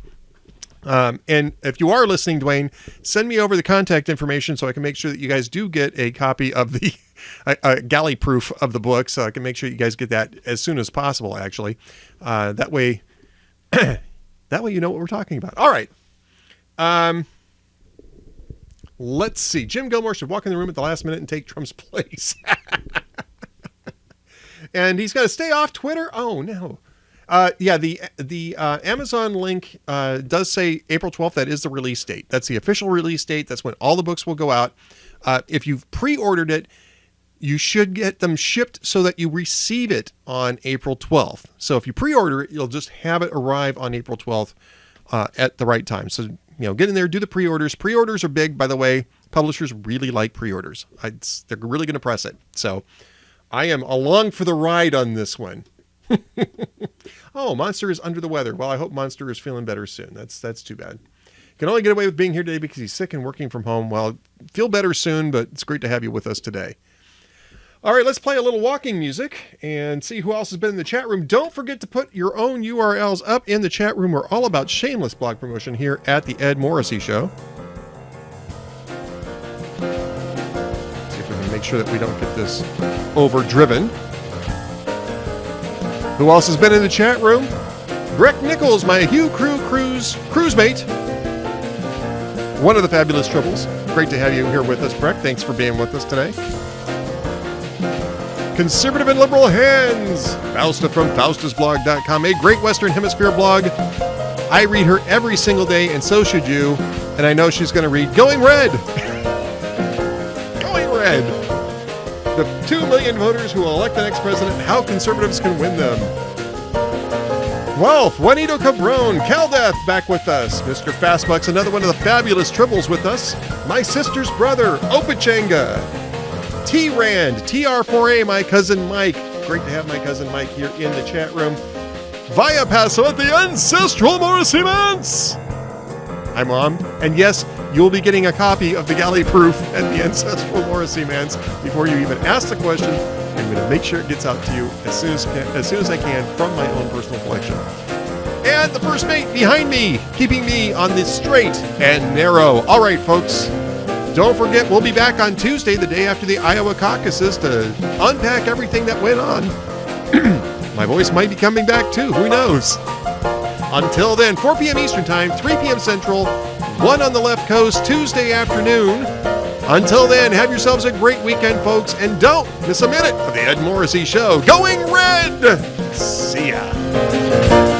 And if you are listening, Duane, send me over the contact information so I can make sure that you guys do get a copy of the galley proof of the book, so I can make sure you guys get that as soon as possible, actually. That way you know what we're talking about. All right. Let's see. Jim Gilmore should walk in the room at the last minute and take Trump's place. And he's got to stay off Twitter. Oh, no. Yeah, the Amazon link does say April 12th. That is the release date. That's the official release date. That's when all the books will go out. If you've pre-ordered it, you should get them shipped so that you receive it on April 12th. So if you pre-order it, you'll just have it arrive on April 12th at the right time. So, get in there, do the pre-orders. Pre-orders are big, by the way. Publishers really like pre-orders. They're really going to press it. So I am along for the ride on this one. Oh, Monster is under the weather. Well, I hope Monster is feeling better soon. That's too bad. Can only get away with being here today because he's sick and working from home. Well, feel better soon, but it's great to have you with us today. All right, let's play a little walking music and see who else has been in the chat room. Don't forget to put your own URLs up in the chat room. We're all about shameless blog promotion here at the Ed Morrissey Show. See if we can make sure that we don't get this overdriven. Who else has been in the chat room? Breck Nichols, my Hugh cruise mate. One of the fabulous Tribbles. Great to have you here with us, Breck. Thanks for being with us today. Conservative and Liberal Hands. Fausta from faustusblog.com, a Great Western Hemisphere blog. I read her every single day, and so should you. And I know she's going to read Going Red. Going Red. The 2 million voters who will elect the next president, how conservatives can win them. Wolf, Juanito Cabron, Caldeath back with us. Mr. Fastbucks, another one of the fabulous Tribbles with us. My sister's brother, Opachanga. T-Rand, TR4A, my cousin Mike. Great to have my cousin Mike here in the chat room. Via Paso at the Ancestral Morrissey Manse. Hi, Mom. And yes, you'll be getting a copy of the Galley Proof at the Ancestral Morrissey Manse before you even ask the question. I'm going to make sure it gets out to you as soon as I can from my own personal collection. And the first mate behind me, keeping me on the straight and narrow. All right, folks. Don't forget, we'll be back on Tuesday, the day after the Iowa caucuses, to unpack everything that went on. My voice might be coming back, too. Who knows? Until then, 4 p.m. Eastern Time, 3 p.m. Central, 1 on the left coast, Tuesday afternoon. Until then, have yourselves a great weekend, folks, and don't miss a minute of the Ed Morrissey Show. Going Red! See ya.